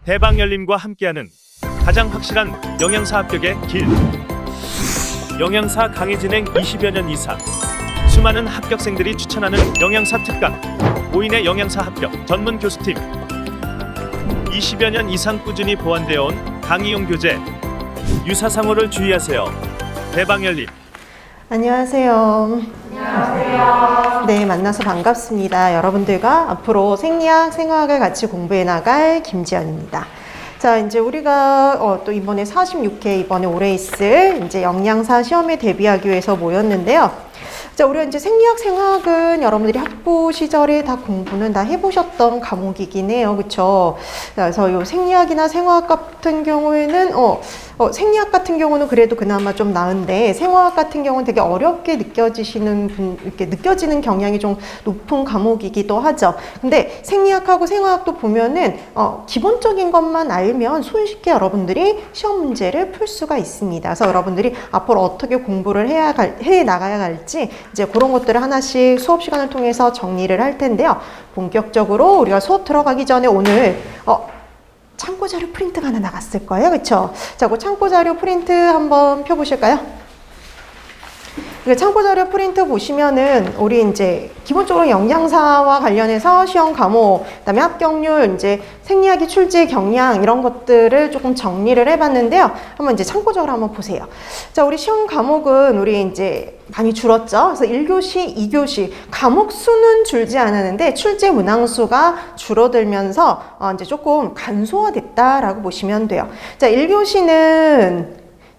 대방열림과 함께하는 가장 확실한 영양사 합격의 길. 영양사 강의 진행 20여 년 이상, 수많은 합격생들이 추천하는 영양사 특강, 5인의 영양사 합격 전문 교수팀, 20여 년 이상 꾸준히 보완되어 온 강의용 교재. 유사상호를 주의하세요. 대방열림. 안녕하세요. 안녕하세요. 네, 만나서 반갑습니다. 여러분들과 앞으로 생리학, 생화학을 같이 공부해 나갈 김지연입니다. 자, 이제 우리가 또 이번에 46회, 이번에 올해 있을 이제 영양사 시험에 대비하기 위해서 모였는데요. 자, 우리가 이제 생리학, 생화학은 여러분들이 학부 시절에 다 공부는 다 해보셨던 과목이긴 해요. 그쵸? 그래서 요 생리학이나 생화학 같은 경우에는, 생리학 같은 경우는 그래도 그나마 좀 나은데, 생화학 같은 경우는 되게 어렵게 이렇게 느껴지는 경향이 좀 높은 과목이기도 하죠. 근데 생리학하고 생화학도 보면은, 기본적인 것만 알면 손쉽게 여러분들이 시험 문제를 풀 수가 있습니다. 그래서 여러분들이 앞으로 어떻게 공부를 해 나가야 할지, 이제 그런 것들을 하나씩 수업 시간을 통해서 정리를 할 텐데요. 본격적으로 우리가 수업 들어가기 전에 오늘 참고 자료 프린트가 하나 나갔을 거예요. 그렇죠? 자, 그 참고 자료 프린트 한번 펴 보실까요? 참고 자료 프린트 보시면은 우리 이제 기본적으로 영양사와 관련해서 시험 과목, 그다음에 합격률, 이제 생리학의 출제 경향 이런 것들을 조금 정리를 해봤는데요. 한번 이제 참고적으로 한번 보세요. 자, 우리 시험 과목은 우리 이제 많이 줄었죠. 그래서 1교시, 2교시 과목 수는 줄지 않았는데 출제 문항수가 줄어들면서 이제 조금 간소화됐다라고 보시면 돼요. 자, 1교시는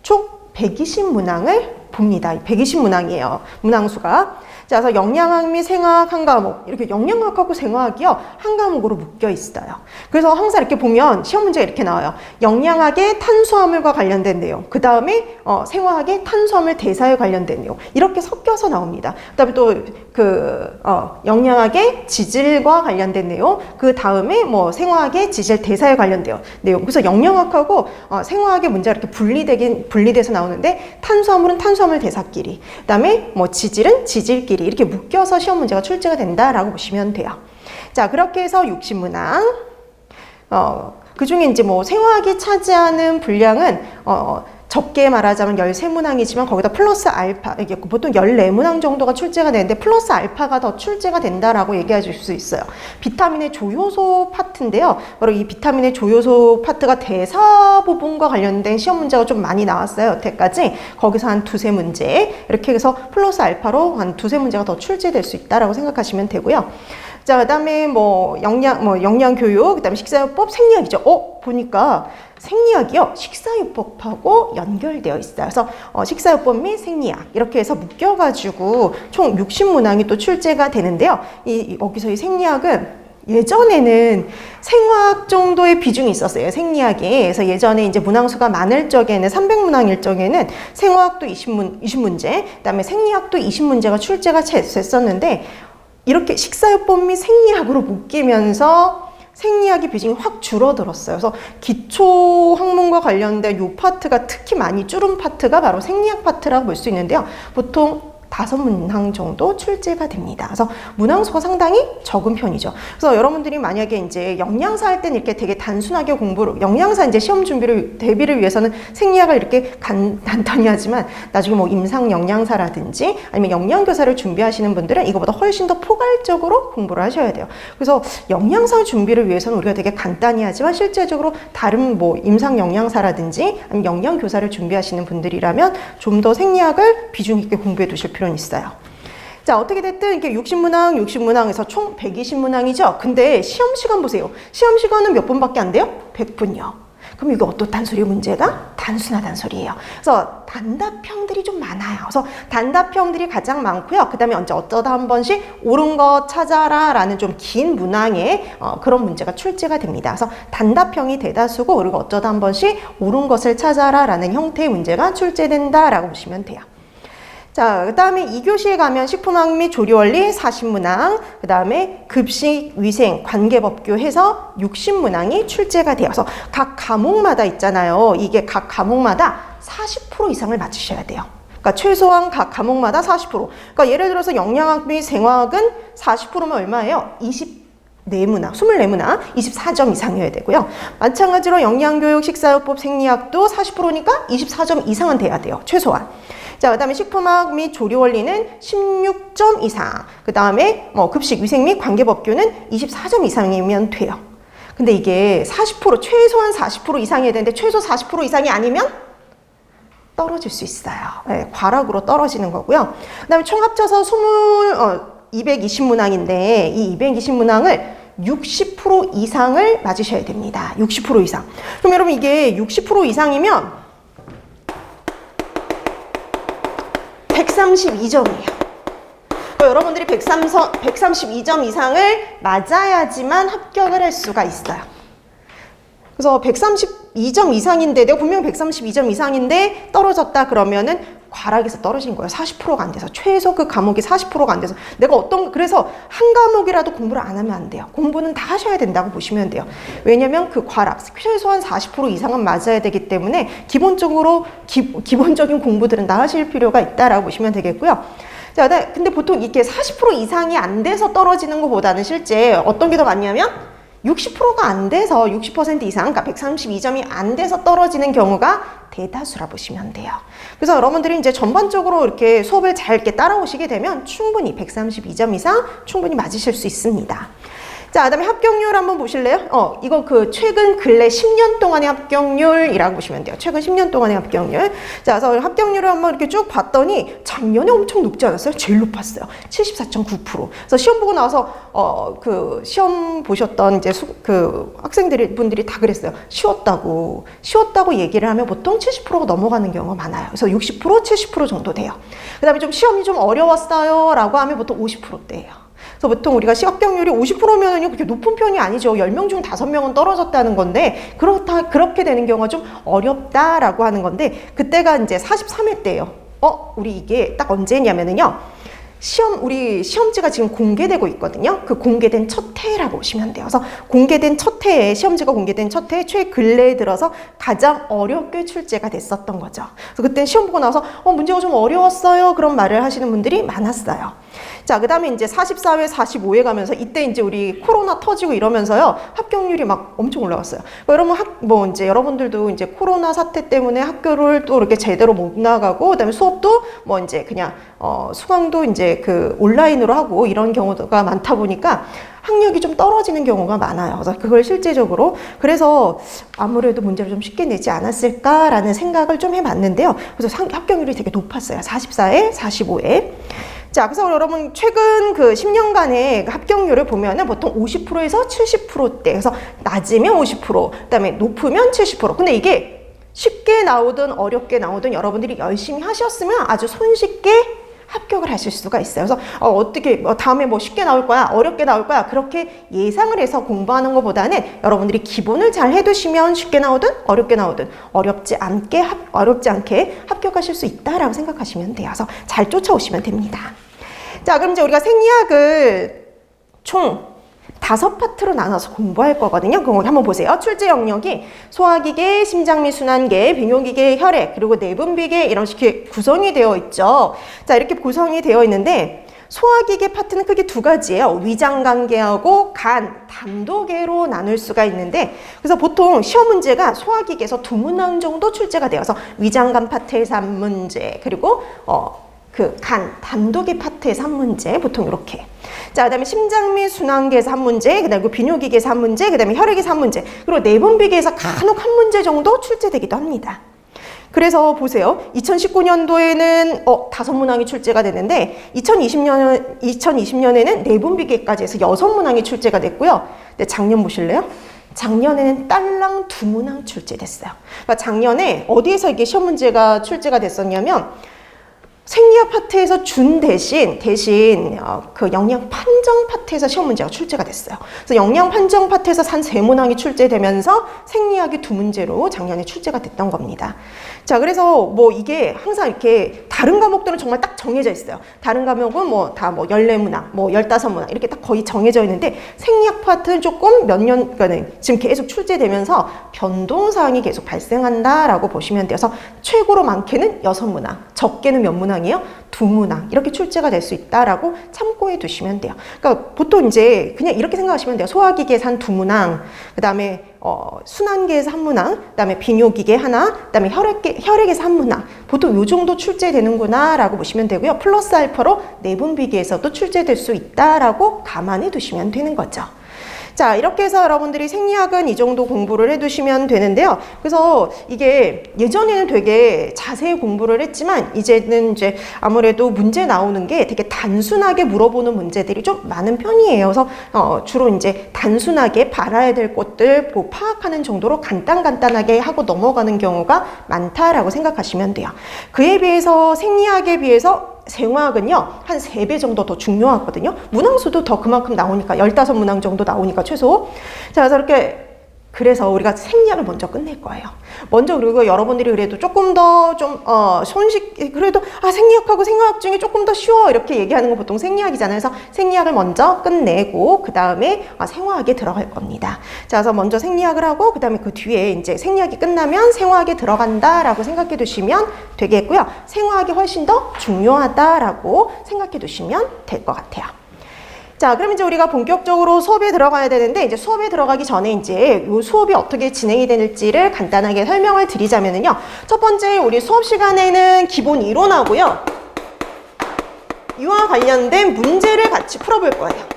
총 120문항을 봅니다. 120문항이에요. 문항수가. 자, 그래서 영양학 및 생화학 한 과목, 이렇게 영양학하고 생화학이요, 한 과목으로 묶여 있어요. 그래서 항상 이렇게 보면 시험 문제가 이렇게 나와요. 영양학의 탄수화물과 관련된 내용, 그 다음에 생화학의 탄수화물 대사에 관련된 내용, 이렇게 섞여서 나옵니다. 그 다음에 또 영양학의 지질과 관련된 내용, 그 다음에 뭐 생화학의 지질 대사에 관련된 내용. 그래서 영양학하고 생화학의 문제가 이렇게 분리돼서 나오는데, 탄수화물은 탄수화물 대사끼리, 그 다음에 뭐 지질은 지질끼리 이렇게 묶여서 시험 문제가 출제가 된다라고 보시면 돼요. 자, 그렇게 해서 60문항. 그 중에 이제 뭐 생화학이 차지하는 분량은 적게 말하자면 13문항이지만 거기다 플러스 알파, 이게 보통 14문항 정도가 출제가 되는데 플러스 알파가 더 출제가 된다라고 얘기해 줄 수 있어요. 비타민의 조효소 파트인데요. 바로 이 비타민의 조효소 파트가 대사 부분과 관련된 시험 문제가 좀 많이 나왔어요. 여태까지. 거기서 한 두세 문제. 이렇게 해서 플러스 알파로 한 두세 문제가 더 출제될 수 있다라고 생각하시면 되고요. 자, 그 다음에 영양교육, 그 다음에 식사요법, 생리학이죠. 보니까 생리학이요, 식사요법하고 연결되어 있어요. 그래서 식사요법 및 생리학 이렇게 해서 묶여가지고 총 60문항이 또 출제가 되는데요. 여기서 이 생리학은 예전에는 생화학 정도의 비중이 있었어요. 생리학이. 그래서 예전에 이제 문항수가 많을 적에는 300문항일 적에는 생화학도 20문제, 그다음에 생리학도 20문제가 출제가 됐었는데, 이렇게 식사요법 및 생리학으로 묶이면서 생리학의 비중이 확 줄어들었어요. 그래서 기초 학문과 관련된 이 파트가 특히 많이 줄은 파트가 바로 생리학 파트라고 볼 수 있는데요. 보통 5문항 정도 출제가 됩니다. 그래서 문항수가 상당히 적은 편이죠. 그래서 여러분들이 만약에 이제 영양사 할 때는 이렇게 되게 단순하게 영양사 이제 시험 대비를 위해서는 생리학을 이렇게 간단히 하지만 나중에 뭐 임상 영양사라든지 아니면 영양교사를 준비하시는 분들은 이거보다 훨씬 더 포괄적으로 공부를 하셔야 돼요. 그래서 영양사 준비를 위해서는 우리가 되게 간단히 하지만 실제적으로 다른 뭐 임상 영양사라든지 아니면 영양교사를 준비하시는 분들이라면 좀 더 생리학을 비중 있게 공부해 두실 필요는 있어요. 자, 어떻게 됐든 이렇게 60문항에서 총 120문항이죠. 근데 시험 시간 보세요. 시험 시간은 몇 분밖에 안 돼요? 100분요. 그럼 이게 어떻단 소리예요? 문제가? 단순하단 소리예요. 그래서 단답형들이 좀 많아요. 그래서 단답형들이 가장 많고요. 그 다음에 어쩌다 한 번씩 옳은 거 찾아라 라는 좀 긴 문항에 그런 문제가 출제가 됩니다. 그래서 단답형이 대다수고, 그리고 어쩌다 한 번씩 옳은 것을 찾아라 라는 형태의 문제가 출제된다라고 보시면 돼요. 자, 그 다음에 2교시에 가면 식품학 및 조리원리 40문항, 그 다음에 급식, 위생, 관계법규 해서 60문항이 출제가 되어서 각 과목마다 있잖아요. 이게 각 과목마다 40% 이상을 맞추셔야 돼요. 그러니까 최소한 각 과목마다 40%. 그러니까 예를 들어서 영양학 및 생화학은 40%면 얼마예요? 4문항, 24문항 24점 이상이어야 되고요. 마찬가지로 영양교육, 식사요법, 생리학도 40%니까 24점 이상은 돼야 돼요. 최소한. 자, 그 다음에 식품학 및 조리원리는 16점 이상. 그 다음에 급식, 위생 및 관계법규는 24점 이상이면 돼요. 근데 이게 40%, 최소한 40% 이상이어야 되는데 최소 40% 이상이 아니면 떨어질 수 있어요. 네, 과락으로 떨어지는 거고요. 그 다음에 총 합쳐서 220문항인데 이 220문항을 60% 이상을 맞으셔야 됩니다. 60% 이상. 그럼 여러분 이게 60% 이상이면 132점이에요. 여러분들이 132점 이상을 맞아야지만 합격을 할 수가 있어요. 그래서 132점 이상인데 내가 분명 132점 이상인데 떨어졌다 그러면은 과락에서 떨어진 거예요. 40%가 안 돼서. 최소 그 과목이 40%가 안 돼서. 그래서 한 과목이라도 공부를 안 하면 안 돼요. 공부는 다 하셔야 된다고 보시면 돼요. 왜냐면 그 과락, 최소한 40% 이상은 맞아야 되기 때문에 기본적인 공부들은 다 하실 필요가 있다라고 보시면 되겠고요. 자, 근데 보통 이게 40% 이상이 안 돼서 떨어지는 것보다는 실제 어떤 게 더 많냐면 60%가 안 돼서 60% 이상, 그러니까 132점이 안 돼서 떨어지는 경우가 대다수라 보시면 돼요. 그래서 여러분들이 이제 전반적으로 이렇게 수업을 잘 이렇게 따라오시게 되면 충분히 132점 이상 충분히 맞으실 수 있습니다. 자, 그 다음에 합격률 한번 보실래요? 이거 최근 근래 10년 동안의 합격률이라고 보시면 돼요. 최근 10년 동안의 합격률. 자, 그래서 합격률을 한번 이렇게 쭉 봤더니 작년에 엄청 높지 않았어요? 제일 높았어요. 74.9%. 그래서 시험 보고 나서, 시험 보셨던 이제 분들이 다 그랬어요. 쉬웠다고 얘기를 하면 보통 70%가 넘어가는 경우가 많아요. 그래서 60%, 70% 정도 돼요. 그 다음에 시험이 좀 어려웠어요. 라고 하면 보통 50%대예요. 그래서 보통 우리가 합격률이 50%면은 그렇게 높은 편이 아니죠. 10명 중 5명은 떨어졌다는 건데, 그렇게 되는 경우가 좀 어렵다라고 하는 건데, 그때가 이제 43회 때예요. 우리 이게 딱 언제냐면은요. 우리 시험지가 지금 공개되고 있거든요. 그 공개된 첫 해라고 보시면 돼요. 그래서 공개된 첫 해에, 시험지가 공개된 첫 해에 최근래에 들어서 가장 어렵게 출제가 됐었던 거죠. 그래서 그때 시험 보고 나서 문제가 좀 어려웠어요. 그런 말을 하시는 분들이 많았어요. 자, 그 다음에 이제 44회, 45회 가면서 이때 이제 우리 코로나 터지고 이러면서요. 합격률이 막 엄청 올라갔어요. 여러분, 여러분들도 이제 코로나 사태 때문에 학교를 또 이렇게 제대로 못 나가고, 그 다음에 수업도 이제 그냥, 수강도 이제 온라인으로 하고 이런 경우가 많다 보니까 학력이 좀 떨어지는 경우가 많아요. 그래서 그걸 실제적으로. 그래서 아무래도 문제를 좀 쉽게 내지 않았을까라는 생각을 좀 해봤는데요. 그래서 합격률이 되게 높았어요. 44회, 45회. 자, 그래서 여러분 최근 10년간의 합격률을 보면은 보통 50%에서 70%대. 그래서 낮으면 50%, 그다음에 높으면 70%. 근데 이게 쉽게 나오든 어렵게 나오든 여러분들이 열심히 하셨으면 아주 손쉽게 합격을 하실 수가 있어요. 그래서 어떻게 다음에 쉽게 나올 거야, 어렵게 나올 거야, 그렇게 예상을 해서 공부하는 것보다는 여러분들이 기본을 잘 해두시면 쉽게 나오든 어렵게 나오든 어렵지 않게 합격하실 수 있다라고 생각하시면 돼요. 그래서 잘 쫓아오시면 됩니다. 자, 그럼 이제 우리가 생리학을 총 5파트로 나눠서 공부할 거거든요. 그럼 한번 보세요. 출제 영역이 소화기계, 심장 및 순환계, 비뇨기계, 혈액, 그리고 내분비계 이런 식의 구성이 되어 있죠. 자, 이렇게 구성이 되어 있는데 소화기계 파트는 크게 2가지예요. 위장관계하고 간, 담도계로 나눌 수가 있는데, 그래서 보통 시험 문제가 소화기계에서 2문항 정도 출제가 되어서 위장관 파트에서 1문제, 그리고 간, 담도계 파트에서 1문제, 보통 이렇게. 자, 그 다음에 심장 및 순환계에서 1문제, 그 다음에 비뇨기계에서 1문제, 그 다음에 혈액에서 1문제, 그리고 내분비계에서 간혹 1문제 정도 출제되기도 합니다. 그래서 보세요. 2019년도에는 5문항이 출제가 되는데 2020년에는 내분비계까지 해서 6문항이 출제가 됐고요. 근데 작년 보실래요? 작년에는 딸랑 2문항 출제됐어요. 그러니까 작년에 어디에서 이게 시험 문제가 출제가 됐었냐면 생리학 파트에서 준 대신 영양 판정 파트에서 시험 문제가 출제가 됐어요. 그래서 영양 판정 파트에서 한 3문항이 출제되면서 생리학이 2문제로 작년에 출제가 됐던 겁니다. 자, 그래서 이게 항상 이렇게 다른 과목들은 정말 딱 정해져 있어요. 다른 과목은 다 14문항, 15문항 이렇게 딱 거의 정해져 있는데 생리학 파트는 조금 그러니까 지금 계속 출제되면서 변동사항이 계속 발생한다라고 보시면 돼서 최고로 많게는 6문항, 적게는 몇 문항 문항이에요? 두 문항 이렇게 출제가 될 수 있다라고 참고해 두시면 돼요. 그러니까 보통 이제 그냥 이렇게 생각하시면 돼요. 소화기계에서 한 두 문항, 그 다음에 순환계에서 한 문항, 그 다음에 비뇨기계 하나, 그 다음에 혈액에서 한 문항. 보통 요 정도 출제되는구나 라고 보시면 되고요. 플러스 알파로 내분비계에서도 출제될 수 있다라고 감안해 두시면 되는 거죠. 자, 이렇게 해서 여러분들이 생리학은 이 정도 공부를 해두시면 되는데요. 그래서 이게 예전에는 되게 자세히 공부를 했지만 이제는 이제 아무래도 문제 나오는 게 되게 단순하게 물어보는 문제들이 좀 많은 편이에요. 그래서 주로 이제 단순하게 알아야 될 것들 파악하는 정도로 간단하게 하고 넘어가는 경우가 많다라고 생각하시면 돼요. 그에 비해서 생리학에 비해서 생화학은요, 한 3배 정도 더 중요하거든요. 문항수도 더 그만큼 나오니까, 15문항 정도 나오니까, 최소. 자, 그래서 우리가 생리학을 먼저 끝낼 거예요. 먼저, 그리고 여러분들이 그래도 조금 더 그래도, 생리학하고 생화학 중에 조금 더 쉬워. 이렇게 얘기하는 거 보통 생리학이잖아요. 그래서 생리학을 먼저 끝내고, 그 다음에 생화학에 들어갈 겁니다. 자, 그래서 먼저 생리학을 하고, 그 다음에 그 뒤에 이제 생리학이 끝나면 생화학에 들어간다라고 생각해 두시면 되겠고요. 생화학이 훨씬 더 중요하다라고 생각해 두시면 될 것 같아요. 자, 그럼 이제 우리가 본격적으로 수업에 들어가야 되는데, 이제 수업에 들어가기 전에 이제 이 수업이 어떻게 진행이 되는지를 간단하게 설명을 드리자면요. 첫 번째, 우리 수업 시간에는 기본 이론하고요. 이와 관련된 문제를 같이 풀어볼 거예요.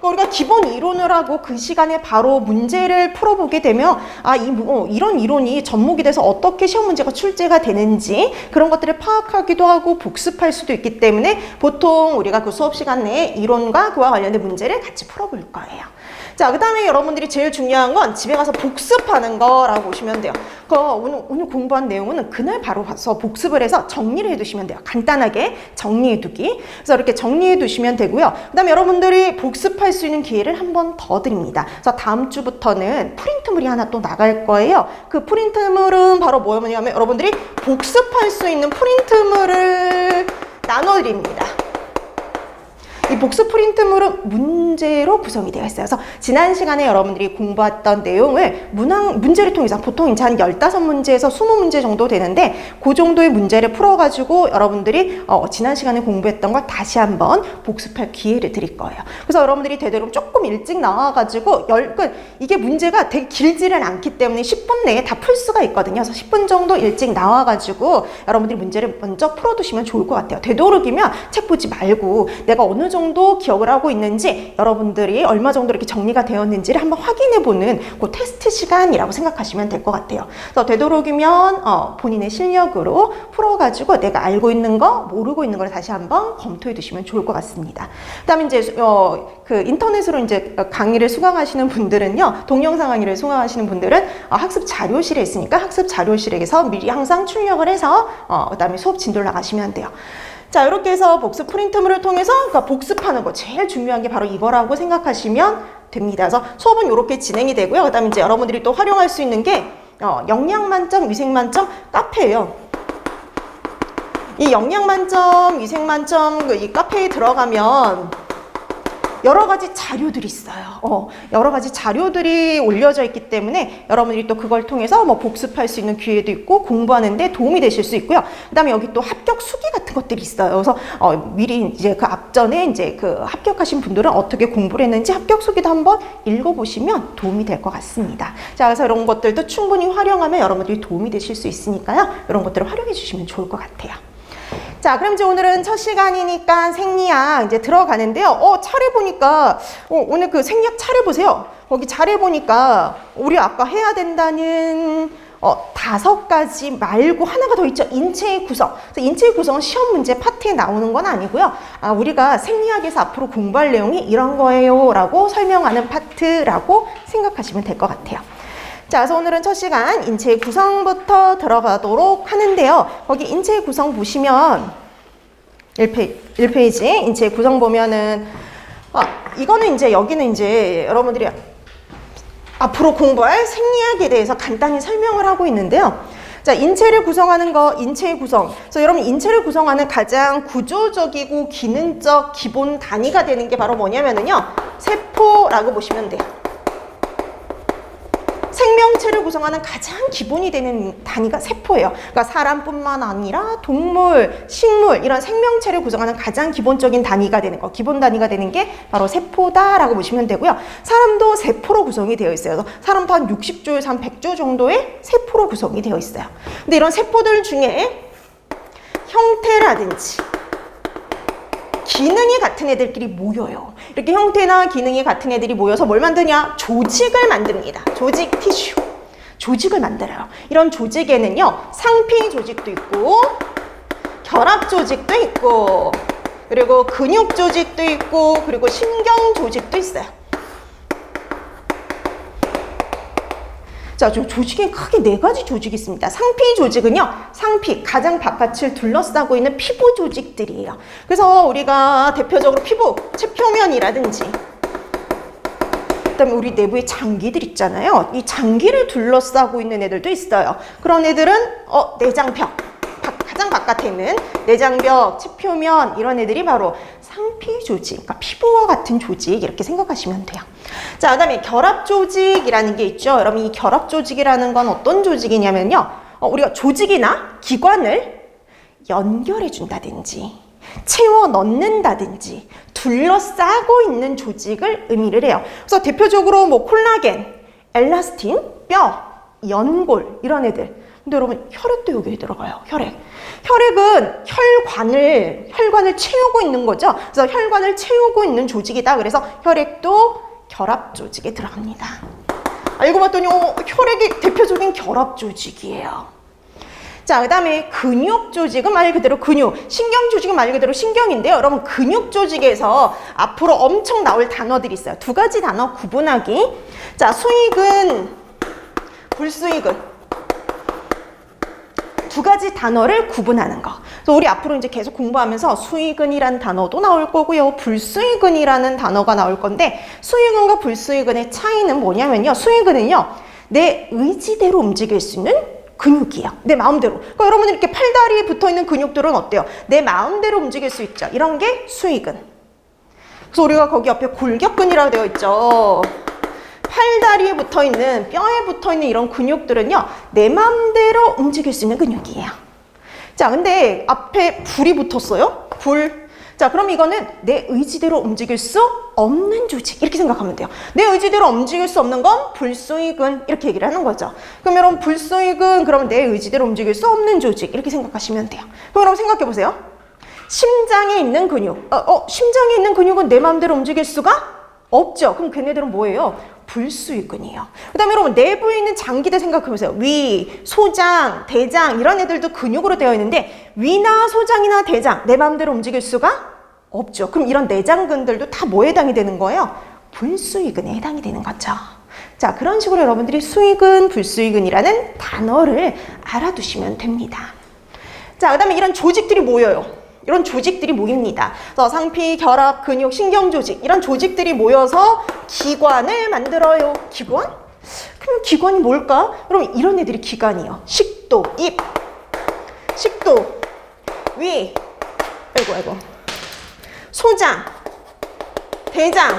우리가 기본 이론을 하고 그 시간에 바로 문제를 풀어보게 되면 이런 이론이 접목이 돼서 어떻게 시험 문제가 출제가 되는지 그런 것들을 파악하기도 하고 복습할 수도 있기 때문에 보통 우리가 그 수업 시간 내에 이론과 그와 관련된 문제를 같이 풀어볼 거예요. 자, 그 다음에 여러분들이 제일 중요한 건 집에 가서 복습하는 거라고 보시면 돼요. 오늘 공부한 내용은 그날 바로 가서 복습을 해서 정리를 해두시면 돼요. 간단하게 정리해두기. 그래서 이렇게 정리해두시면 되고요. 그 다음에 여러분들이 복습할 수 있는 기회를 한 번 더 드립니다. 그래서 다음 주부터는 프린트물이 하나 또 나갈 거예요. 그 프린트물은 바로 뭐냐면 여러분들이 복습할 수 있는 프린트물을 나눠드립니다. 이 복습 프린트물은 문제로 구성이 되어 있어요. 그래서 지난 시간에 여러분들이 공부했던 내용을 문제를 통해서 보통 이제 한 15문제에서 20문제 정도 되는데 그 정도의 문제를 풀어가지고 여러분들이 지난 시간에 공부했던 걸 다시 한번 복습할 기회를 드릴 거예요. 그래서 여러분들이 되도록 조금 일찍 나와가지고 이게 문제가 되게 길지는 않기 때문에 10분 내에 다 풀 수가 있거든요. 그래서 10분 정도 일찍 나와가지고 여러분들이 문제를 먼저 풀어두시면 좋을 것 같아요. 되도록이면 책 보지 말고 내가 어느 정도 기억을 하고 있는지 여러분들이 얼마 정도 이렇게 정리가 되었는지를 한번 확인해보는 그 테스트 시간이라고 생각하시면 될 것 같아요. 그래서 되도록이면 본인의 실력으로 풀어가지고 내가 알고 있는 거, 모르고 있는 걸 다시 한번 검토해 두시면 좋을 것 같습니다. 그 다음에 이제 그 인터넷으로 이제 강의를 수강하시는 분들은요, 동영상 강의를 수강하시는 분들은 학습 자료실에 있으니까 학습 자료실에서 미리 항상 출력을 해서 그 다음에 수업 진도를 나가시면 돼요. 자, 이렇게 해서 복습 프린트물을 통해서 복습하는 거 제일 중요한 게 바로 이거라고 생각하시면 됩니다. 그래서 수업은 이렇게 진행이 되고요. 그 다음에 이제 여러분들이 또 활용할 수 있는 게 영양만점, 위생만점 카페예요. 이 영양만점, 위생만점 이 카페에 들어가면 여러 가지 자료들이 있어요. 여러 가지 자료들이 올려져 있기 때문에 여러분들이 또 그걸 통해서 복습할 수 있는 기회도 있고 공부하는데 도움이 되실 수 있고요. 그 다음에 여기 또 합격 수기 같은 것들이 있어요. 그래서 미리 이제 그 앞전에 이제 그 합격하신 분들은 어떻게 공부를 했는지 합격 수기도 한번 읽어보시면 도움이 될 것 같습니다. 자, 그래서 이런 것들도 충분히 활용하면 여러분들이 도움이 되실 수 있으니까요. 이런 것들을 활용해 주시면 좋을 것 같아요. 자, 그럼 이제 오늘은 첫 시간이니까 생리학 이제 들어가는데요. 차례 보니까 오늘 그 생리학 차례 보세요. 거기 차례 보니까 우리 아까 해야 된다는 5가지 말고 하나가 더 있죠. 인체의 구성. 그래서 인체의 구성은 시험 문제 파트에 나오는 건 아니고요. 우리가 생리학에서 앞으로 공부할 내용이 이런 거예요 라고 설명하는 파트라고 생각하시면 될 것 같아요. 자, 그래서 오늘은 첫 시간 인체의 구성부터 들어가도록 하는데요. 거기 인체의 구성 보시면 1페이지 인체의 구성 보면은 이거는 이제 여기는 이제 여러분들이 앞으로 공부할 생리학에 대해서 간단히 설명을 하고 있는데요. 자, 인체를 구성하는 거, 인체의 구성. 그래서 여러분 인체를 구성하는 가장 구조적이고 기능적 기본 단위가 되는 게 바로 뭐냐면은요. 세포라고 보시면 돼요. 생명체를 구성하는 가장 기본이 되는 단위가 세포예요. 그러니까 사람뿐만 아니라 동물, 식물 이런 생명체를 구성하는 가장 기본적인 단위가 되는 거, 기본 단위가 되는 게 바로 세포다라고 보시면 되고요. 사람도 세포로 구성이 되어 있어요. 그래서 사람도 한 60조에서 한 100조 정도의 세포로 구성이 되어 있어요. 근데 이런 세포들 중에 형태라든지 기능이 같은 애들끼리 모여요. 이렇게 형태나 기능이 같은 애들이 모여서 뭘 만드냐? 조직을 만듭니다. 조직, 티슈. 조직을 만들어요. 이런 조직에는요, 상피 조직도 있고, 결합 조직도 있고, 그리고 근육 조직도 있고, 그리고 신경 조직도 있어요. 자, 조직에 크게 4가지 조직이 있습니다. 상피 조직은요, 상피, 가장 바깥을 둘러싸고 있는 피부 조직들이에요. 그래서 우리가 대표적으로 피부, 체표면이라든지, 그다음에 우리 내부에 장기들 있잖아요. 이 장기를 둘러싸고 있는 애들도 있어요. 그런 애들은 내장벽, 가장 바깥에 있는 내장벽, 체표면 이런 애들이 바로 상피 조직, 그러니까 피부와 같은 조직 이렇게 생각하시면 돼요. 자, 그다음에 결합 조직이라는 게 있죠. 여러분, 이 결합 조직이라는 건 어떤 조직이냐면요, 우리가 조직이나 기관을 연결해 준다든지 채워 넣는다든지 둘러싸고 있는 조직을 의미를 해요. 그래서 대표적으로 뭐 콜라겐, 엘라스틴, 뼈, 연골 이런 애들. 근데 여러분, 혈액도 여기에 들어가요. 혈액은 혈관을 채우고 있는 거죠. 그래서 혈관을 채우고 있는 조직이다. 그래서 혈액도 결합 조직에 들어갑니다. 알고 봤더니 혈액이 대표적인 결합 조직이에요. 자, 그 다음에 근육 조직은 말 그대로 근육, 신경 조직은 말 그대로 신경인데요. 여러분, 근육 조직에서 앞으로 엄청 나올 단어들이 있어요. 2가지 단어 구분하기. 자, 수익은, 불수익은. 2가지 단어를 구분하는 거. 그래서 우리 앞으로 이제 계속 공부하면서 수익은이라는 단어도 나올 거고요. 불수익은이라는 단어가 나올 건데, 수익은과 불수익은의 차이는 뭐냐면요. 수익은은요, 내 의지대로 움직일 수 있는 근육이에요. 내 마음대로. 그러니까 여러분, 이렇게 팔다리에 붙어있는 근육들은 어때요? 내 마음대로 움직일 수 있죠. 이런 게 수익은. 그래서 우리가 거기 옆에 골격근이라고 되어 있죠. 팔다리에 붙어있는, 뼈에 붙어있는 이런 근육들은요, 내 마음대로 움직일 수 있는 근육이에요. 자, 근데 앞에 불이 붙었어요. 불. 자, 그럼 이거는 내 의지대로 움직일 수 없는 조직. 이렇게 생각하면 돼요. 내 의지대로 움직일 수 없는 건 불수익은. 이렇게 얘기를 하는 거죠. 그럼 여러분, 불수익은 그러면 내 의지대로 움직일 수 없는 조직. 이렇게 생각하시면 돼요. 그럼 여러분 생각해 보세요. 심장에 있는 근육. 심장에 있는 근육은 내 마음대로 움직일 수가 없죠. 그럼 걔네들은 뭐예요? 불수익근이에요. 그 다음에 여러분, 내부에 있는 장기들 생각해보세요. 위, 소장, 대장 이런 애들도 근육으로 되어 있는데 위나 소장이나 대장 내 마음대로 움직일 수가 없죠. 그럼 이런 내장근들도 다 뭐에 해당이 되는 거예요? 불수익근에 해당이 되는 거죠. 자, 그런 식으로 여러분들이 수익은, 불수익은이라는 단어를 알아두시면 됩니다. 자, 그 다음에 이런 조직들이 모여요. 이런 조직들이 모입니다. 그래서 상피, 결합, 근육, 신경 조직 이런 조직들이 모여서 기관을 만들어요. 기관? 그럼 기관이 뭘까? 여러분, 이런 애들이 기관이에요. 식도, 입, 식도, 위, 아이고, 소장, 대장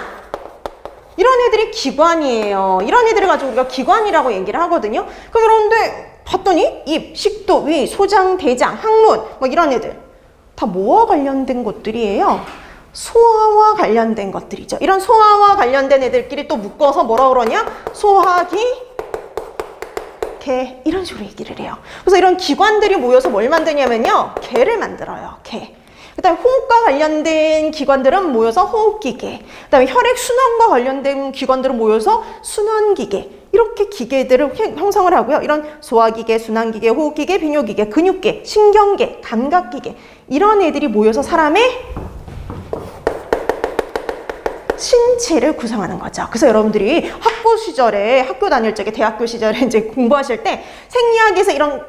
이런 애들이 기관이에요. 이런 애들을 가지고 우리가 기관이라고 얘기를 하거든요. 그럼 여러분들 봤더니 입, 식도, 위, 소장, 대장, 항문 뭐 이런 애들 다 뭐와 관련된 것들이에요? 소화와 관련된 것들이죠. 이런 소화와 관련된 애들끼리 또 묶어서 뭐라 그러냐? 소화기, 개 이런 식으로 얘기를 해요. 그래서 이런 기관들이 모여서 뭘 만드냐면요. 개를 만들어요. 개. 그 다음에 호흡과 관련된 기관들은 모여서 호흡기계. 그 다음에 혈액순환과 관련된 기관들은 모여서 순환기계. 이렇게 기계들을 형성을 하고요. 이런 소화기계, 순환기계, 호흡기계, 비뇨기계, 근육계, 신경계, 감각기계 이런 애들이 모여서 사람의 신체를 구성하는 거죠. 그래서 여러분들이 학교 다닐 적에 대학교 시절에 이제 공부하실 때 생리학에서 이런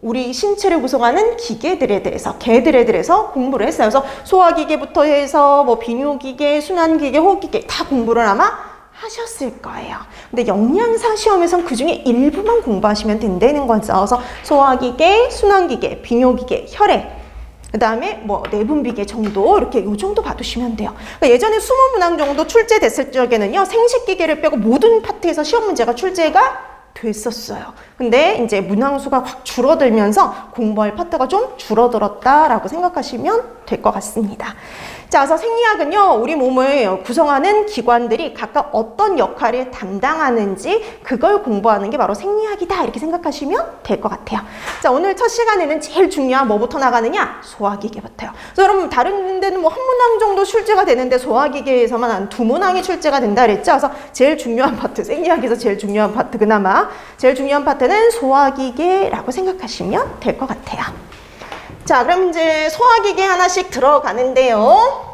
우리 신체를 구성하는 기계들에 대해서, 개들에 대해서 공부를 했어요. 그래서 소화기계부터 해서 뭐 비뇨기계, 순환기계, 호흡기계 다 공부를 아마 하셨을 거예요. 근데 영양사 시험에선 그 중에 일부만 공부하시면 된다는 거죠. 그래서 소화기계, 순환기계, 비뇨기계, 혈액, 그 다음에 뭐 내분비계 정도 이렇게 요 정도 봐두시면 돼요. 그러니까 예전에 20문항 정도 출제됐을 적에는요, 생식기계를 빼고 모든 파트에서 시험 문제가 출제가 됐었어요. 근데 이제 문항수가 확 줄어들면서 공부할 파트가 좀 줄어들었다라고 생각하시면 될 것 같습니다. 자, 그래서 생리학은요, 우리 몸을 구성하는 기관들이 각각 어떤 역할을 담당하는지 그걸 공부하는 게 바로 생리학이다, 이렇게 생각하시면 될 것 같아요. 자, 오늘 첫 시간에는 제일 중요한 뭐부터 나가느냐? 소화기계부터요. 그래서 여러분, 다른 데는 뭐 한 문항 정도 출제가 되는데 소화기계에서만 한 2문항이 출제가 된다 그랬죠. 그래서 제일 중요한 파트, 생리학에서 제일 중요한 파트, 그나마 제일 중요한 파트는 소화기계라고 생각하시면 될 것 같아요. 자, 그럼 이제 소화기계 하나씩 들어가는데요.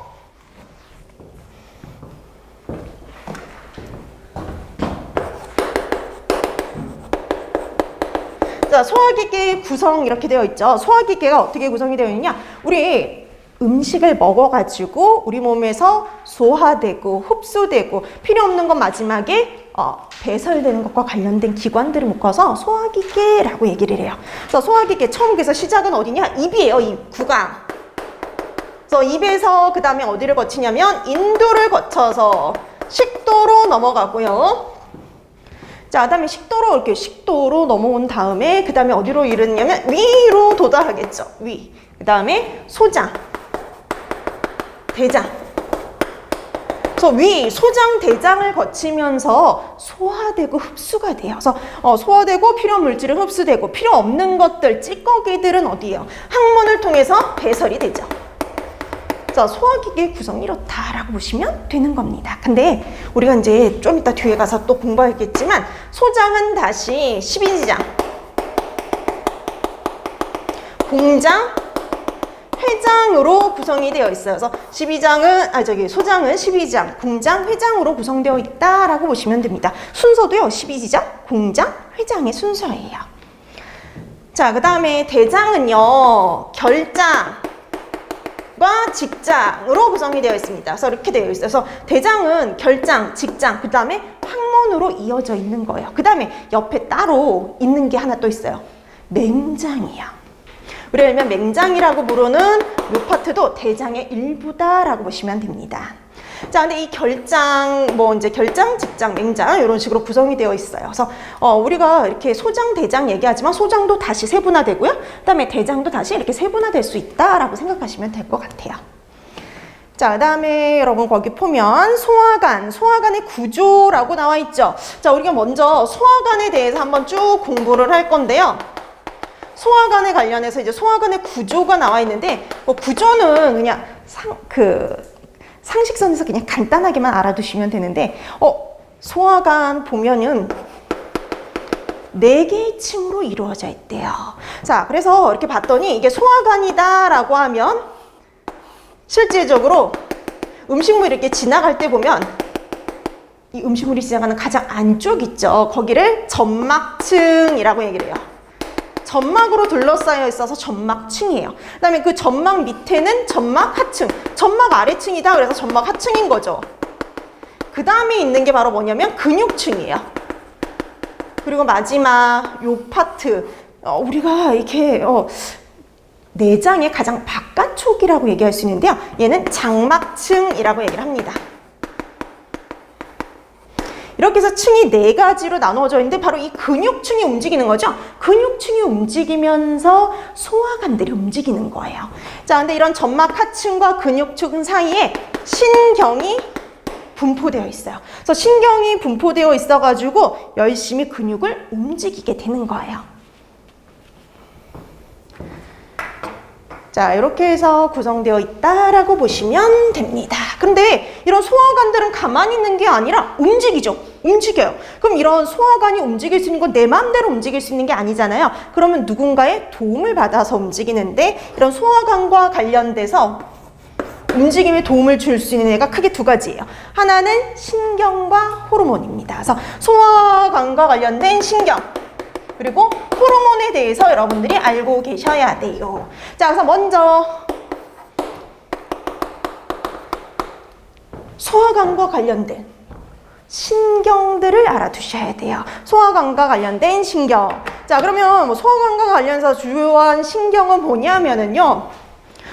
자, 소화기계의 구성 이렇게 되어 있죠. 소화기계가 어떻게 구성이 되어 있냐? 우리 음식을 먹어가지고 우리 몸에서 소화되고 흡수되고 필요 없는 건 마지막에 배설되는 것과 관련된 기관들을 묶어서 소화기계라고 얘기를 해요. 그래서 소화기계 처음에서 시작은 어디냐? 입이에요. 입, 구강. 그래서 입에서 그 다음에 어디를 거치냐면 인두를 거쳐서 식도로 넘어가고요. 자, 그 다음에 식도로 넘어온 다음에 그 다음에 어디로 이르냐면 위로 도달하겠죠. 위. 그 다음에 소장, 대장. 그래서 위, 소장, 대장을 거치면서 소화되고 흡수가 돼요. 그래서 소화되고 필요한 물질은 흡수되고 필요 없는 것들, 찌꺼기들은 어디예요? 항문을 통해서 배설이 되죠. 그래서 소화기계 구성이 이렇다라고 보시면 되는 겁니다. 근데 우리가 이제 좀 이따 뒤에 가서 또 공부하겠지만 소장은 다시 12지장, 공장, 회장으로 구성이 되어 있어요. 그래서 소장은 12장, 공장, 회장으로 구성되어 있다라고 보시면 됩니다. 순서도요, 12지장, 공장, 회장의 순서예요. 자, 그 다음에 대장은요, 결장과 직장으로 구성이 되어 있습니다. 그래서 이렇게 되어 있어요. 그래서 대장은 결장, 직장, 그 다음에 항문으로 이어져 있는 거예요. 그 다음에 옆에 따로 있는 게 하나 또 있어요. 맹장이요. 우리가 일명 맹장이라고 부르는 이 파트도 대장의 일부다라고 보시면 됩니다. 자, 근데 이 결장, 결장, 직장, 맹장 이런 식으로 구성이 되어 있어요. 그래서 우리가 이렇게 소장, 대장 얘기하지만 소장도 다시 세분화되고요. 그다음에 대장도 다시 이렇게 세분화될 수 있다라고 생각하시면 될 것 같아요. 자, 그 다음에 여러분 거기 보면 소화관의 구조라고 나와 있죠. 자, 우리가 먼저 소화관에 대해서 한번 쭉 공부를 할 건데요. 소화관에 관련해서 이제 소화관의 구조가 나와 있는데 구조는 그냥 상식선에서 그냥 간단하게만 알아두시면 되는데 소화관 보면은 4개의 층으로 이루어져 있대요. 자, 그래서 이렇게 봤더니 이게 소화관이다라고 하면 실제적으로 음식물이 이렇게 지나갈 때 보면 이 음식물이 지나가는 가장 안쪽 있죠. 거기를 점막층이라고 얘기를 해요. 점막으로 둘러싸여 있어서 점막층이에요. 그 다음에 그 점막 밑에는 점막 하층, 점막 아래층이다 그래서 점막 하층인 거죠. 그 다음에 있는 게 바로 뭐냐면 근육층이에요. 그리고 마지막 요 파트, 우리가 이렇게 내장의 가장 바깥쪽이라고 얘기할 수 있는데요. 얘는 장막층이라고 얘기를 합니다. 이렇게 해서 층이 4가지로 나누어져 있는데 바로 이 근육층이 움직이는 거죠. 근육층이 움직이면서 소화관들이 움직이는 거예요. 자, 근데 이런 점막 하층과 근육층 사이에 신경이 분포되어 있어요. 그래서 신경이 분포되어 있어가지고 열심히 근육을 움직이게 되는 거예요. 자, 이렇게 해서 구성되어 있다라고 보시면 됩니다. 근데 이런 소화관들은 가만히 있는 게 아니라 움직이죠. 움직여요. 그럼 이런 소화관이 움직일 수 있는 건 내 마음대로 움직일 수 있는 게 아니잖아요. 그러면 누군가의 도움을 받아서 움직이는데 이런 소화관과 관련돼서 움직임에 도움을 줄 수 있는 애가 크게 2가지예요. 하나는 신경과 호르몬입니다. 그래서 소화관과 관련된 신경, 그리고 호르몬에 대해서 여러분들이 알고 계셔야 돼요. 자, 그래서 먼저 소화관과 관련된 신경들을 알아두셔야 돼요. 소화관과 관련된 신경. 자, 그러면 소화관과 관련해서 주요한 신경은 뭐냐면은요.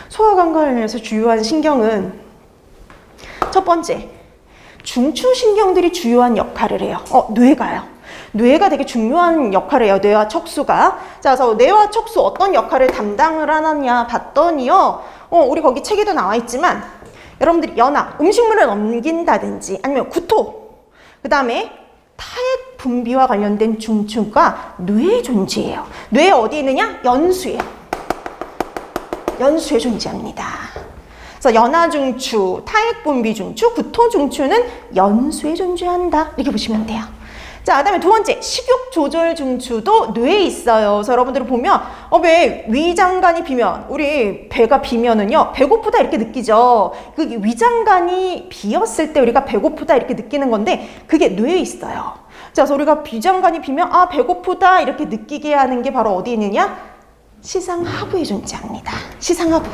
소화관과 관련해서 주요한 신경은 첫 번째, 중추신경들이 주요한 역할을 해요. 뇌가요. 뇌가 되게 중요한 역할을 해요. 뇌와 척수가. 자, 그래서 뇌와 척수 어떤 역할을 담당을 하느냐 봤더니요. 우리 거기 책에도 나와 있지만 여러분들이 연화, 음식물을 넘긴다든지 아니면 구토, 그 다음에 타액 분비와 관련된 중추가 뇌에 존재해요. 뇌에 어디 있느냐? 연수에. 연수에 존재합니다. 그래서 연화중추, 타액분비중추, 구토중추는 연수에 존재한다. 이렇게 보시면 돼요. 자, 그다음에 두 번째, 식욕조절중추도 뇌에 있어요. 그래서 여러분들이 보면 왜 위장관이 비면, 우리 배가 비면은요 배고프다 이렇게 느끼죠. 그 위장관이 비었을 때 우리가 배고프다 이렇게 느끼는 건데 그게 뇌에 있어요. 자, 그래서 우리가 위장관이 비면 배고프다 이렇게 느끼게 하는 게 바로 어디 있느냐? 시상하부에 존재합니다. 시상하부.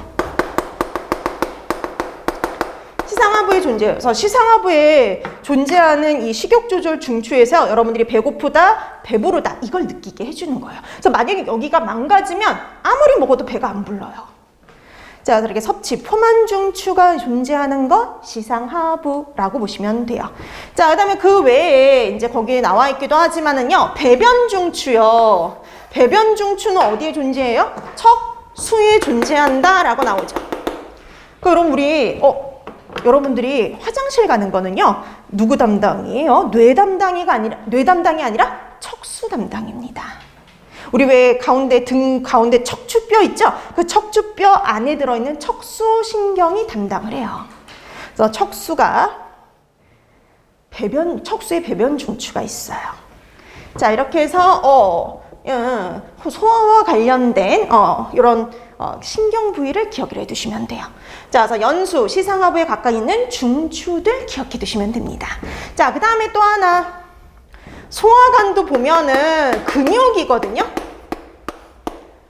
시상하부에 존재해요. 그래서 시상하부에 존재하는 이 식욕조절 중추에서 여러분들이 배고프다, 배부르다 이걸 느끼게 해주는 거예요. 그래서 만약에 여기가 망가지면 아무리 먹어도 배가 안 불러요. 자, 이렇게 섭취, 포만중추가 존재하는 것 시상하부라고 보시면 돼요. 자, 그다음에 그 외에 이제 거기에 나와 있기도 하지만은요, 배변중추요. 배변중추는 어디에 존재해요? 척수에 존재한다라고 나오죠. 그럼 우리 여러분들이 화장실 가는 거는요 누구 담당이에요? 뇌 담당이 아니라 척수 담당입니다. 우리 왜 등 가운데 척추뼈 있죠? 그 척추뼈 안에 들어있는 척수신경이 담당을 해요. 그래서 척수에 배변 중추가 있어요. 자, 이렇게 해서 소화와 관련된 이런 신경 부위를 기억을 해두시면 돼요. 자, 그래서 연수, 시상하부에 가까이 있는 중추들 기억해 두시면 됩니다. 자, 그 다음에 또 하나, 소화관도 보면은 근육이거든요.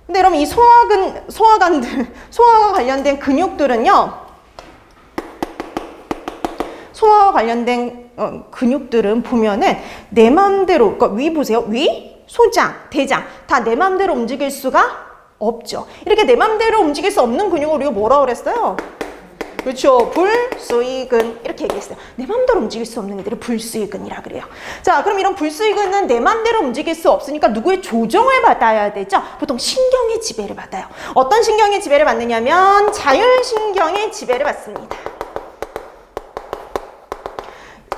근데 여러분 이 소화와 관련된 근육들은요, 소화와 관련된 근육들은 보면은 내 마음대로, 그러니까 위 보세요. 위, 소장, 대장 다 내 마음대로 움직일 수가 없죠. 이렇게 내 맘대로 움직일 수 없는 근육을 우리가 뭐라 그랬어요? 그렇죠. 불수의근 이렇게 얘기했어요. 내 맘대로 움직일 수 없는 애들을 불수의근이라 그래요. 자, 그럼 이런 불수의근은 내 맘대로 움직일 수 없으니까 누구의 조정을 받아야 되죠? 보통 신경의 지배를 받아요. 어떤 신경의 지배를 받느냐면 자율신경의 지배를 받습니다.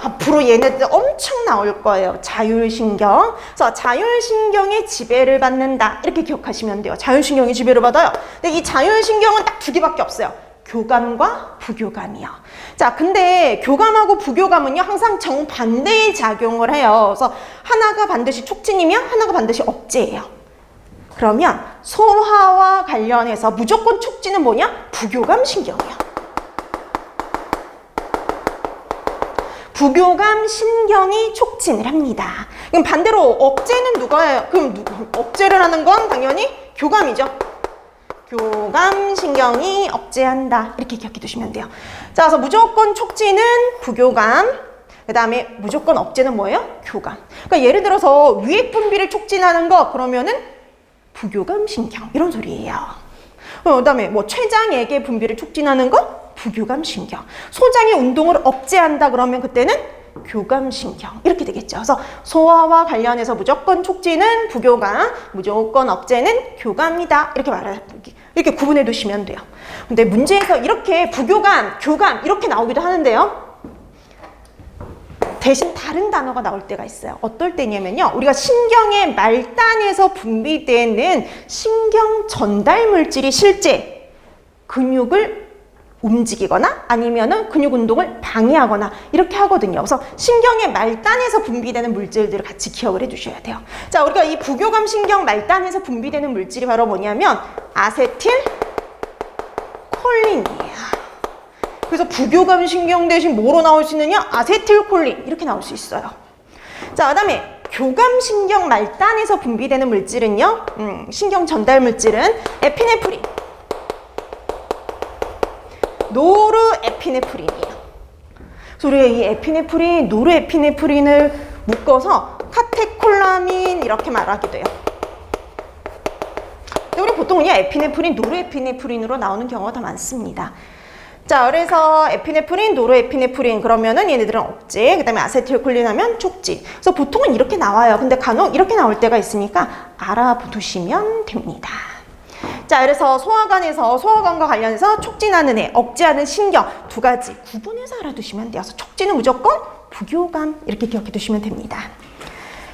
앞으로 얘네들 엄청 나올 거예요. 자율신경. 그래서 자율신경의 지배를 받는다. 이렇게 기억하시면 돼요. 자율신경의 지배를 받아요. 근데 이 자율신경은 딱 두 개밖에 없어요. 교감과 부교감이요. 자, 근데 교감하고 부교감은요, 항상 정반대의 작용을 해요. 그래서 하나가 반드시 촉진이면 하나가 반드시 억제예요. 그러면 소화와 관련해서 무조건 촉진은 뭐냐? 부교감 신경이요. 부교감 신경이 촉진을 합니다. 그럼 반대로 억제는 누가 해요? 그럼 억제를 하는 건 당연히 교감이죠. 교감 신경이 억제한다. 이렇게 기억해 두시면 돼요. 자, 그래서 무조건 촉진은 부교감, 그 다음에 무조건 억제는 뭐예요? 교감. 그러니까 예를 들어서 위액 분비를 촉진하는 거 그러면은 부교감 신경 이런 소리예요. 그 다음에 뭐 췌장액의 분비를 촉진하는 거 부교감 신경. 소장의 운동을 억제한다 그러면 그때는 교감 신경 이렇게 되겠죠. 그래서 소화와 관련해서 무조건 촉진은 부교감, 무조건 억제는 교감이다. 이렇게 구분해 두시면 돼요. 근데 문제에서 이렇게 부교감, 교감 이렇게 나오기도 하는데요. 대신 다른 단어가 나올 때가 있어요. 어떨 때냐면요. 우리가 신경의 말단에서 분비되는 신경 전달 물질이 실제 근육을 움직이거나 아니면은 근육 운동을 방해하거나 이렇게 하거든요. 그래서 신경의 말단에서 분비되는 물질들을 같이 기억을 해 두셔야 돼요. 자, 우리가 이 부교감 신경 말단에서 분비되는 물질이 바로 뭐냐면 아세틸콜린이에요. 그래서 부교감 신경 대신 뭐로 나올 수 있느냐? 아세틸콜린 이렇게 나올 수 있어요. 자, 그 다음에 교감 신경 말단에서 분비되는 물질은요, 신경 전달 물질은 에피네프린, 노르에피네프린이에요. 그래서 우리가 이 에피네프린, 노르에피네프린을 묶어서 카테콜라민 이렇게 말하기도 해요. 근데 우리 보통 그냥 에피네프린, 노르에피네프린으로 나오는 경우가 더 많습니다. 자, 그래서 에피네프린, 노르에피네프린 그러면은 얘네들은 억제, 그 다음에 아세틸콜린 하면 촉진. 그래서 보통은 이렇게 나와요. 근데 간혹 이렇게 나올 때가 있으니까 알아두시면 됩니다. 자, 그래서 소화관에서 소화관과 관련해서 촉진하는 애, 억제하는 신경 두 가지 구분해서 알아두시면 돼요. 그래서 촉진은 무조건 부교감 이렇게 기억해 두시면 됩니다.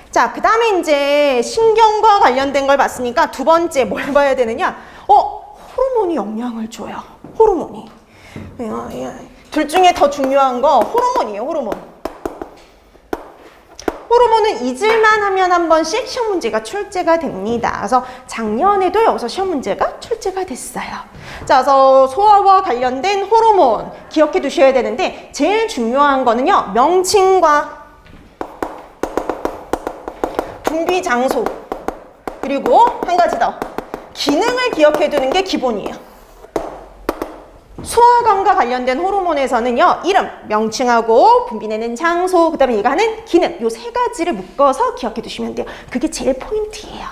자, 그 다음에 이제 신경과 관련된 걸 봤으니까 두 번째 뭘 봐야 되느냐? 호르몬이 영향을 줘요. 호르몬이. 둘 중에 더 중요한 거 호르몬이에요. 호르몬. 호르몬은 잊을만 하면 한 번씩 시험 문제가 출제가 됩니다. 그래서 작년에도 여기서 시험 문제가 출제가 됐어요. 자, 그래서 소화와 관련된 호르몬 기억해 두셔야 되는데 제일 중요한 거는요. 명칭과 분비 장소 그리고 한 가지 더 기능을 기억해 두는 게 기본이에요. 소화관과 관련된 호르몬에서는요, 이름, 명칭하고 분비되는 장소, 그 다음에 얘가 하는 기능, 요 세 가지를 묶어서 기억해 두시면 돼요. 그게 제일 포인트예요.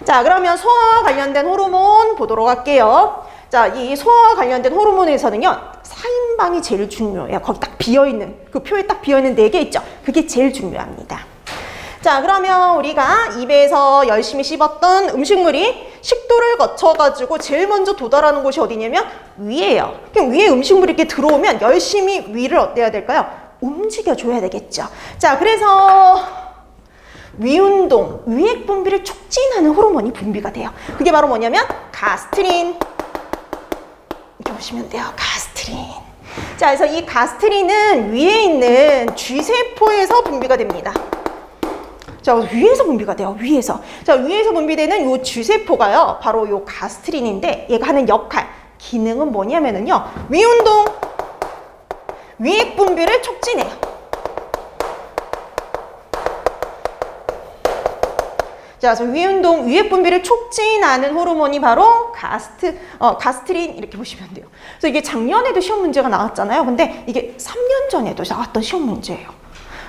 자, 그러면 소화와 관련된 호르몬 보도록 할게요. 자, 이 소화와 관련된 호르몬에서는요, 사인방이 제일 중요해요. 거기 딱 비어있는, 그 표에 딱 비어있는 4개 있죠? 그게 제일 중요합니다. 자, 그러면 우리가 입에서 열심히 씹었던 음식물이 식도를 거쳐가지고 제일 먼저 도달하는 곳이 어디냐면 위에요. 그럼 위에 음식물이 이렇게 들어오면 열심히 위를 어때야 될까요? 움직여줘야 되겠죠. 자, 그래서 위운동, 위액 분비를 촉진하는 호르몬이 분비가 돼요. 그게 바로 뭐냐면 가스트린. 이렇게 보시면 돼요. 가스트린. 자, 그래서 이 가스트린은 위에 있는 쥐세포에서 분비가 됩니다. 자, 위에서 분비가 돼요. 위에서. 자, 위에서 분비되는 요 쥐세포가요. 바로 요 가스트린인데 얘가 하는 역할, 기능은 뭐냐면은요. 위운동, 위액 분비를 촉진해요. 자, 그래서 위운동, 위액 분비를 촉진하는 호르몬이 바로 가스트린 이렇게 보시면 돼요. 그래서 이게 작년에도 시험 문제가 나왔잖아요. 근데 이게 3년 전에도 나왔던 시험 문제예요.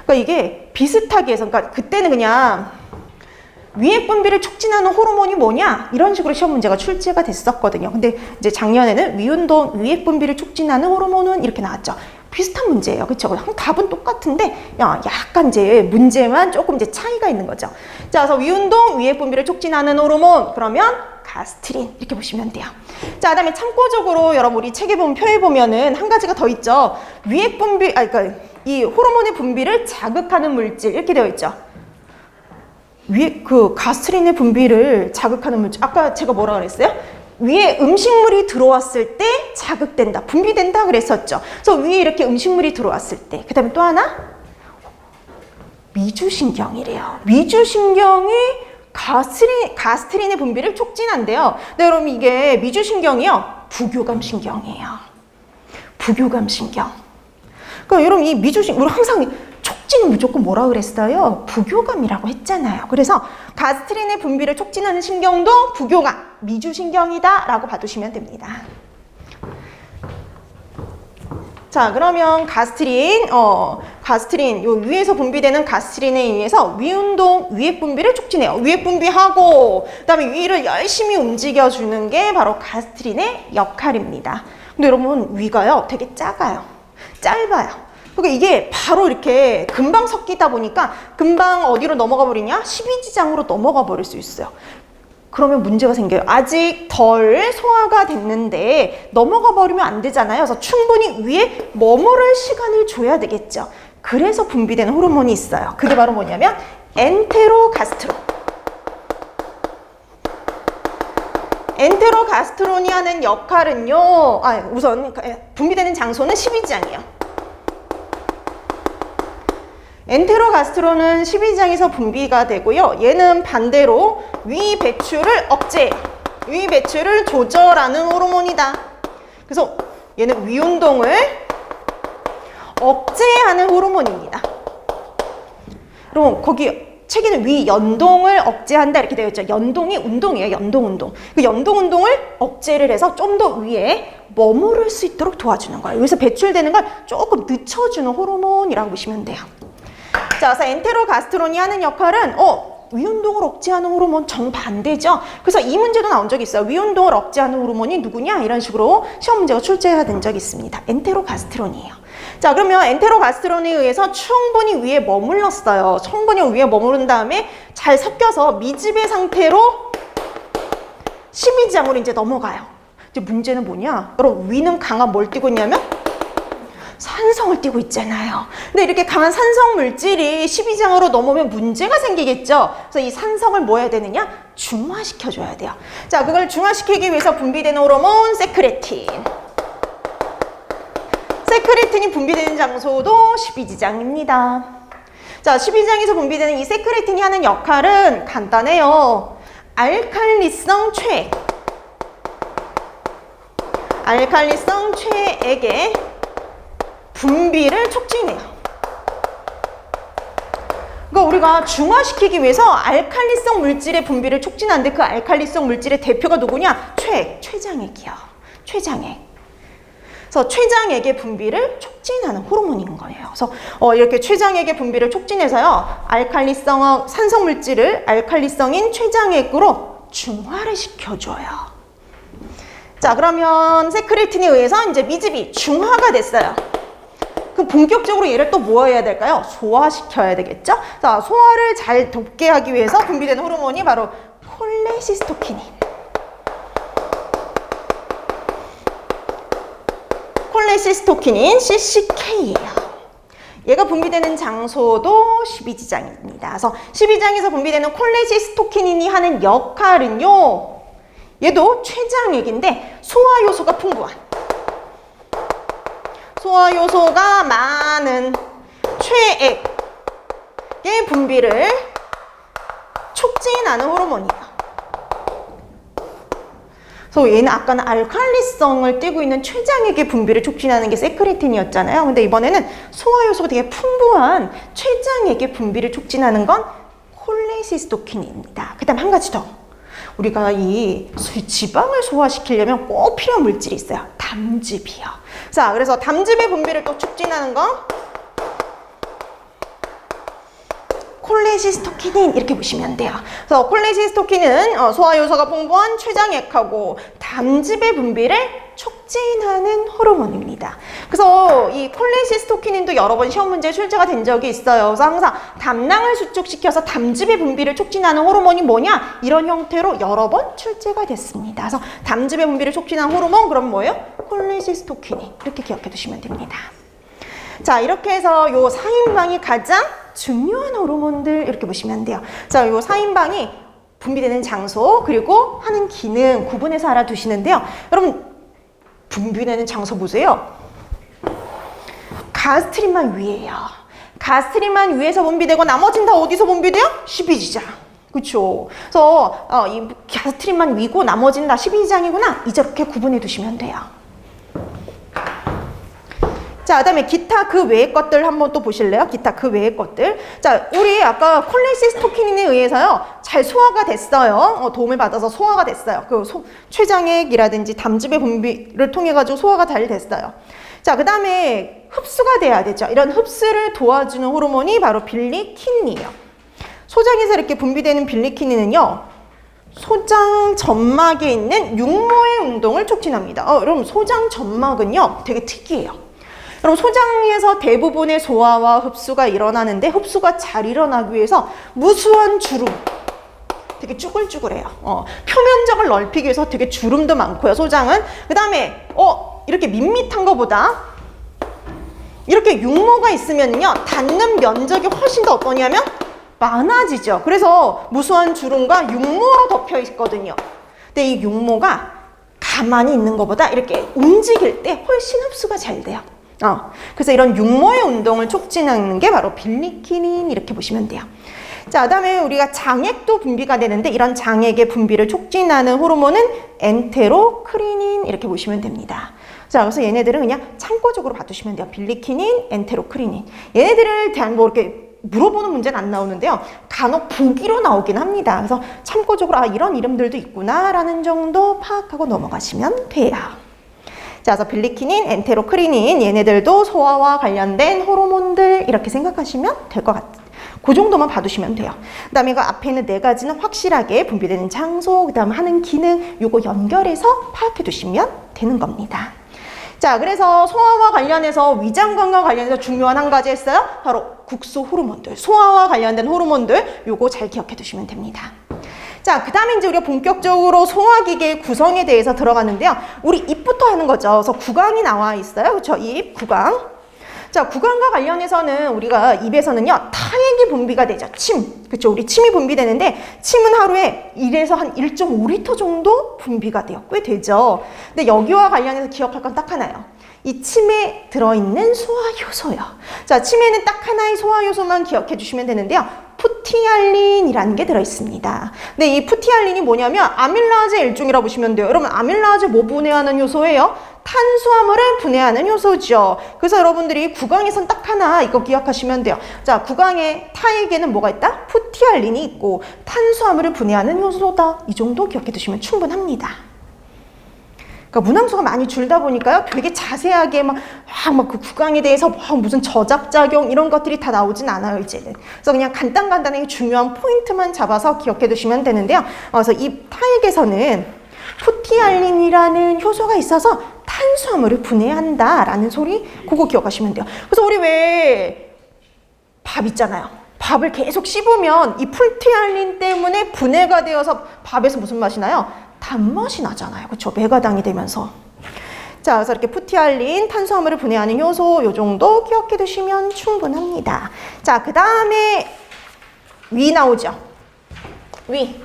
그러니까 이게 비슷하게 해서, 그러니까 그때는 그냥 위액 분비를 촉진하는 호르몬이 뭐냐? 이런 식으로 시험 문제가 출제가 됐었거든요. 근데 이제 작년에는 위운동, 위액 분비를 촉진하는 호르몬은 이렇게 나왔죠. 비슷한 문제예요. 그쵸? 답은 똑같은데, 약간 이제 문제만 조금 이제 차이가 있는 거죠. 자, 그래서 위운동, 위액 분비를 촉진하는 호르몬, 그러면 가스트린. 이렇게 보시면 돼요. 자, 그 다음에 참고적으로 여러분 우리 책에 보면, 표에 보면은 한 가지가 더 있죠. 위액 분비, 그러니까 이 호르몬의 분비를 자극하는 물질. 이렇게 되어 있죠. 위에 가스트린의 분비를 자극하는 물질. 아까 제가 뭐라 그랬어요? 위에 음식물이 들어왔을 때 자극된다, 분비된다 그랬었죠. 그래서 위에 이렇게 음식물이 들어왔을 때. 그 다음에 또 하나 미주신경이래요. 미주신경이 가스트린의 분비를 촉진한대요. 네, 그럼 이게 미주신경이요. 부교감신경이에요. 부교감신경. 그러니까 여러분 이 미주신경, 우리 항상 촉진은 무조건 뭐라 그랬어요? 부교감이라고 했잖아요. 그래서 가스트린의 분비를 촉진하는 신경도 부교감, 미주신경이다 라고 봐두시면 됩니다. 자, 그러면 가스트린, 요 위에서 분비되는 가스트린에 의해서 위운동, 위액 분비를 촉진해요. 위액 분비하고, 그 다음에 위를 열심히 움직여주는 게 바로 가스트린의 역할입니다. 근데 여러분, 위가요, 되게 작아요. 짧아요. 그러니까 이게 바로 이렇게 금방 섞이다 보니까 금방 어디로 넘어가 버리냐? 12지장으로 넘어가 버릴 수 있어요. 그러면 문제가 생겨요. 아직 덜 소화가 됐는데 넘어가 버리면 안 되잖아요. 그래서 충분히 위에 머무를 시간을 줘야 되겠죠. 그래서 분비되는 호르몬이 있어요. 그게 바로 뭐냐면 엔테로가스트론. 엔테로가스트론이 하는 역할은요. 우선 분비되는 장소는 12지장이에요. 엔테로가스트론은 12지장에서 분비가 되고요. 얘는 반대로 위 배출을 억제, 위 배출을 조절하는 호르몬이다. 그래서 얘는 위운동을 억제하는 호르몬입니다. 여러분 거기 책에는 위 연동을 억제한다 이렇게 되어 있죠. 연동이 운동이에요. 연동. 그 연동 운동을 억제를 해서 좀 더 위에 머무를 수 있도록 도와주는 거예요. 여기서 배출되는 걸 조금 늦춰주는 호르몬이라고 보시면 돼요. 자, 그래서 엔테로가스트론이 하는 역할은 위운동을 억제하는 호르몬 정반대죠. 그래서 이 문제도 나온 적이 있어요. 위운동을 억제하는 호르몬이 누구냐? 이런 식으로 시험 문제가 출제가 된 적이 있습니다. 엔테로가스테론이에요. 자, 그러면 엔테로가스테론에 의해서 충분히 위에 머물렀어요. 충분히 위에 머무른 다음에 잘 섞여서 미지배 상태로 12장으로 이제 넘어가요. 이제 문제는 뭐냐? 여러분, 위는 강한 뭘 띠고 있냐면 산성을 띠고 있잖아요. 근데 이렇게 강한 산성 물질이 12장으로 넘으면 문제가 생기겠죠. 그래서 이 산성을 뭐 해야 되느냐? 중화시켜줘야 돼요. 자, 그걸 중화시키기 위해서 분비되는 호르몬 세크레틴. 세크레틴이 분비되는 장소도 12지장입니다. 자, 12장에서 분비되는 이 세크레틴이 하는 역할은 간단해요. 알칼리성 최액. 알칼리성 최액의 분비를 촉진해요. 그러니까 우리가 중화시키기 위해서 알칼리성 물질의 분비를 촉진하는데 그 알칼리성 물질의 대표가 누구냐? 최액, 최장액이요. 최장액. 그래서 최장액의 분비를 촉진하는 호르몬인 거예요. 그래서 이렇게 최장액의 분비를 촉진해서요, 알칼리성 산성 물질을 알칼리성인 최장액으로 중화를 시켜줘요. 자, 그러면 세크레틴에 의해서 이제 미즙이 중화가 됐어요. 그럼 본격적으로 얘를 또 뭐 해야 될까요? 소화시켜야 되겠죠? 자, 소화를 잘 돕게 하기 위해서 분비되는 호르몬이 바로 콜레시스토키닌. 콜레시스토키닌 CCK예요. 얘가 분비되는 장소도 12지장입니다. 그래서 12장에서 분비되는 콜레시스토키닌이 하는 역할은요, 얘도 최장액인데 소화 요소가 풍부한, 소화 요소가 많은 최액의 분비를 촉진하는 호르몬이에요. 그래서 얘는 아까는 알칼리성을 띠고 있는 최장액의 분비를 촉진하는 게 세크레틴이었잖아요. 근데 이번에는 소화 요소가 되게 풍부한 최장액의 분비를 촉진하는 건 콜레시스토킨입니다. 그 다음 한 가지 더. 우리가 이 지방을 소화시키려면 꼭 필요한 물질이 있어요. 담즙이요. 자, 그래서 담즙의 분비를 또 촉진하는 건 콜레시스토키닌, 이렇게 보시면 돼요. 그래서 콜레시스토킨은 소화 요소가 풍부한 최장액하고 담즙의 분비를 촉진하는 호르몬입니다. 그래서 이 콜레시스토키닌도 여러 번 시험 문제에 출제가 된 적이 있어요. 그래서 항상 담낭을 수축시켜서 담즙의 분비를 촉진하는 호르몬이 뭐냐? 이런 형태로 여러 번 출제가 됐습니다. 그래서 담즙의 분비를 촉진하는 호르몬, 그럼 뭐예요? 콜레시스토키닌. 이렇게 기억해 두시면 됩니다. 자, 이렇게 해서 요 4인방이 가장 중요한 호르몬들, 이렇게 보시면 돼요. 자, 요 4인방이 분비되는 장소 그리고 하는 기능 구분해서 알아두시는데요. 여러분, 분비되는 장소 보세요. 가스트림만 위에요. 가스트림만 위에서 분비되고 나머지는 다 어디서 분비돼요? 12지장. 그렇죠. 그래서 이 가스트림만 위고 나머지는 다 12지장이구나. 이렇게 구분해 두시면 돼요. 자, 그다음에 기타 그 외의 것들 한번 또 보실래요? 기타 그 외의 것들. 자, 우리 아까 콜레시스토킨에 의해서요, 잘 소화가 됐어요. 도움을 받아서 소화가 됐어요. 그 췌장액이라든지 담즙의 분비를 통해 가지고 소화가 잘 됐어요. 자, 그다음에 흡수가 돼야 되죠. 이런 흡수를 도와주는 호르몬이 바로 빌리킨이에요. 소장에서 이렇게 분비되는 빌리킨은요, 소장 점막에 있는 육모의 운동을 촉진합니다. 여러분, 소장 점막은요, 되게 특이해요. 여러분, 소장에서 대부분의 소화와 흡수가 일어나는데 흡수가 잘 일어나기 위해서 무수한 주름, 되게 쭈글쭈글해요. 표면적을 넓히기 위해서 되게 주름도 많고요, 소장은. 그 다음에 이렇게 밋밋한 것보다 이렇게 육모가 있으면요, 닿는 면적이 훨씬 더 어떠냐면 많아지죠. 그래서 무수한 주름과 육모로 덮여 있거든요. 근데 이 육모가 가만히 있는 것보다 이렇게 움직일 때 훨씬 흡수가 잘 돼요. 그래서 이런 육모의 운동을 촉진하는 게 바로 빌리킨인, 이렇게 보시면 돼요. 자, 그다음에 우리가 장액도 분비가 되는데 이런 장액의 분비를 촉진하는 호르몬은 엔테로크리닌, 이렇게 보시면 됩니다. 자, 그래서 얘네들은 그냥 참고적으로 봐두시면 돼요. 빌리킨인, 엔테로크리닌. 얘네들을 대한 뭐 이렇게 물어보는 문제는 안 나오는데요. 간혹 보기로 나오긴 합니다. 그래서 참고적으로 이런 이름들도 있구나라는 정도 파악하고 넘어가시면 돼요. 자, 그래서 빌리킨인, 엔테로크리닌, 얘네들도 소화와 관련된 호르몬들, 이렇게 생각하시면 될 것 같아요. 그 정도만 봐두시면 돼요. 그 다음에 그 앞에 있는 네 가지는 확실하게 분비되는 장소, 그 다음에 하는 기능, 요거 연결해서 파악해 두시면 되는 겁니다. 자, 그래서 소화와 관련해서 위장관과 관련해서 중요한 한 가지 했어요. 바로 국소 호르몬들, 소화와 관련된 호르몬들 요거 잘 기억해 두시면 됩니다. 자, 그 다음에 이제 우리가 본격적으로 소화기계의 구성에 대해서 들어가는데요. 우리 입부터 하는 거죠. 그래서 구강이 나와 있어요. 그렇죠? 입, 구강. 자, 구강과 관련해서는 우리가 입에서는요, 타액이 분비가 되죠. 침. 그렇죠? 우리 침이 분비되는데, 침은 하루에 1에서 한 1.5리터 정도 분비가 돼요. 꽤 되죠. 근데 여기와 관련해서 기억할 건 딱 하나요. 이 침에 들어있는 소화효소요. 자, 침에는 딱 하나의 소화효소만 기억해 주시면 되는데요. 푸티알린이라는 게 들어있습니다. 근데 이 푸티알린이 뭐냐면 아밀라제 일종이라고 보시면 돼요. 여러분, 아밀라제 뭐 분해하는 효소예요? 탄수화물을 분해하는 효소죠. 그래서 여러분들이 구강에선 딱 하나 이거 기억하시면 돼요. 자, 구강의 타액에는 뭐가 있다? 푸티알린이 있고 탄수화물을 분해하는 효소다. 이 정도 기억해 두시면 충분합니다. 그러니까 문항수가 많이 줄다 보니까요, 되게 자세하게 막 그 구강에 대해서 무슨 저작작용 이런 것들이 다 나오진 않아요, 이제는. 그래서 그냥 간단하게 중요한 포인트만 잡아서 기억해 두시면 되는데요. 그래서 이 타액에서는 푸티알린이라는 효소가 있어서 탄수화물을 분해한다라는 소리, 그거 기억하시면 돼요. 그래서 우리 왜 밥 있잖아요. 밥을 계속 씹으면 이 푸티알린 때문에 분해가 되어서 밥에서 무슨 맛이 나요? 단맛이 나잖아요. 그렇죠? 메가당이 되면서. 자, 그래서 이렇게 푸티알린, 탄수화물을 분해하는 효소 요 정도 기억해 두시면 충분합니다. 자, 그 다음에 위 나오죠. 위.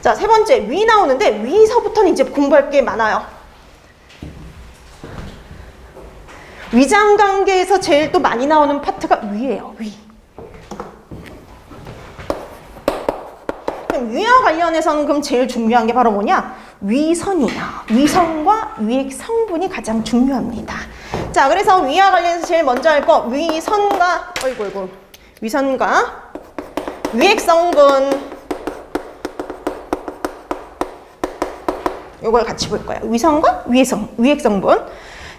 자, 세 번째 위 나오는데 위서부터는 이제 공부할 게 많아요. 위장관계에서 제일 또 많이 나오는 파트가 위예요. 위. 위와 관련해서는 그럼 제일 중요한 게 바로 뭐냐? 위선이에요. 위선과 위액 성분이 가장 중요합니다. 자, 그래서 위와 관련해서 제일 먼저 할 거 위선과 위선과 위액 성분 이걸 같이 볼 거예요. 위선과 위액 성분.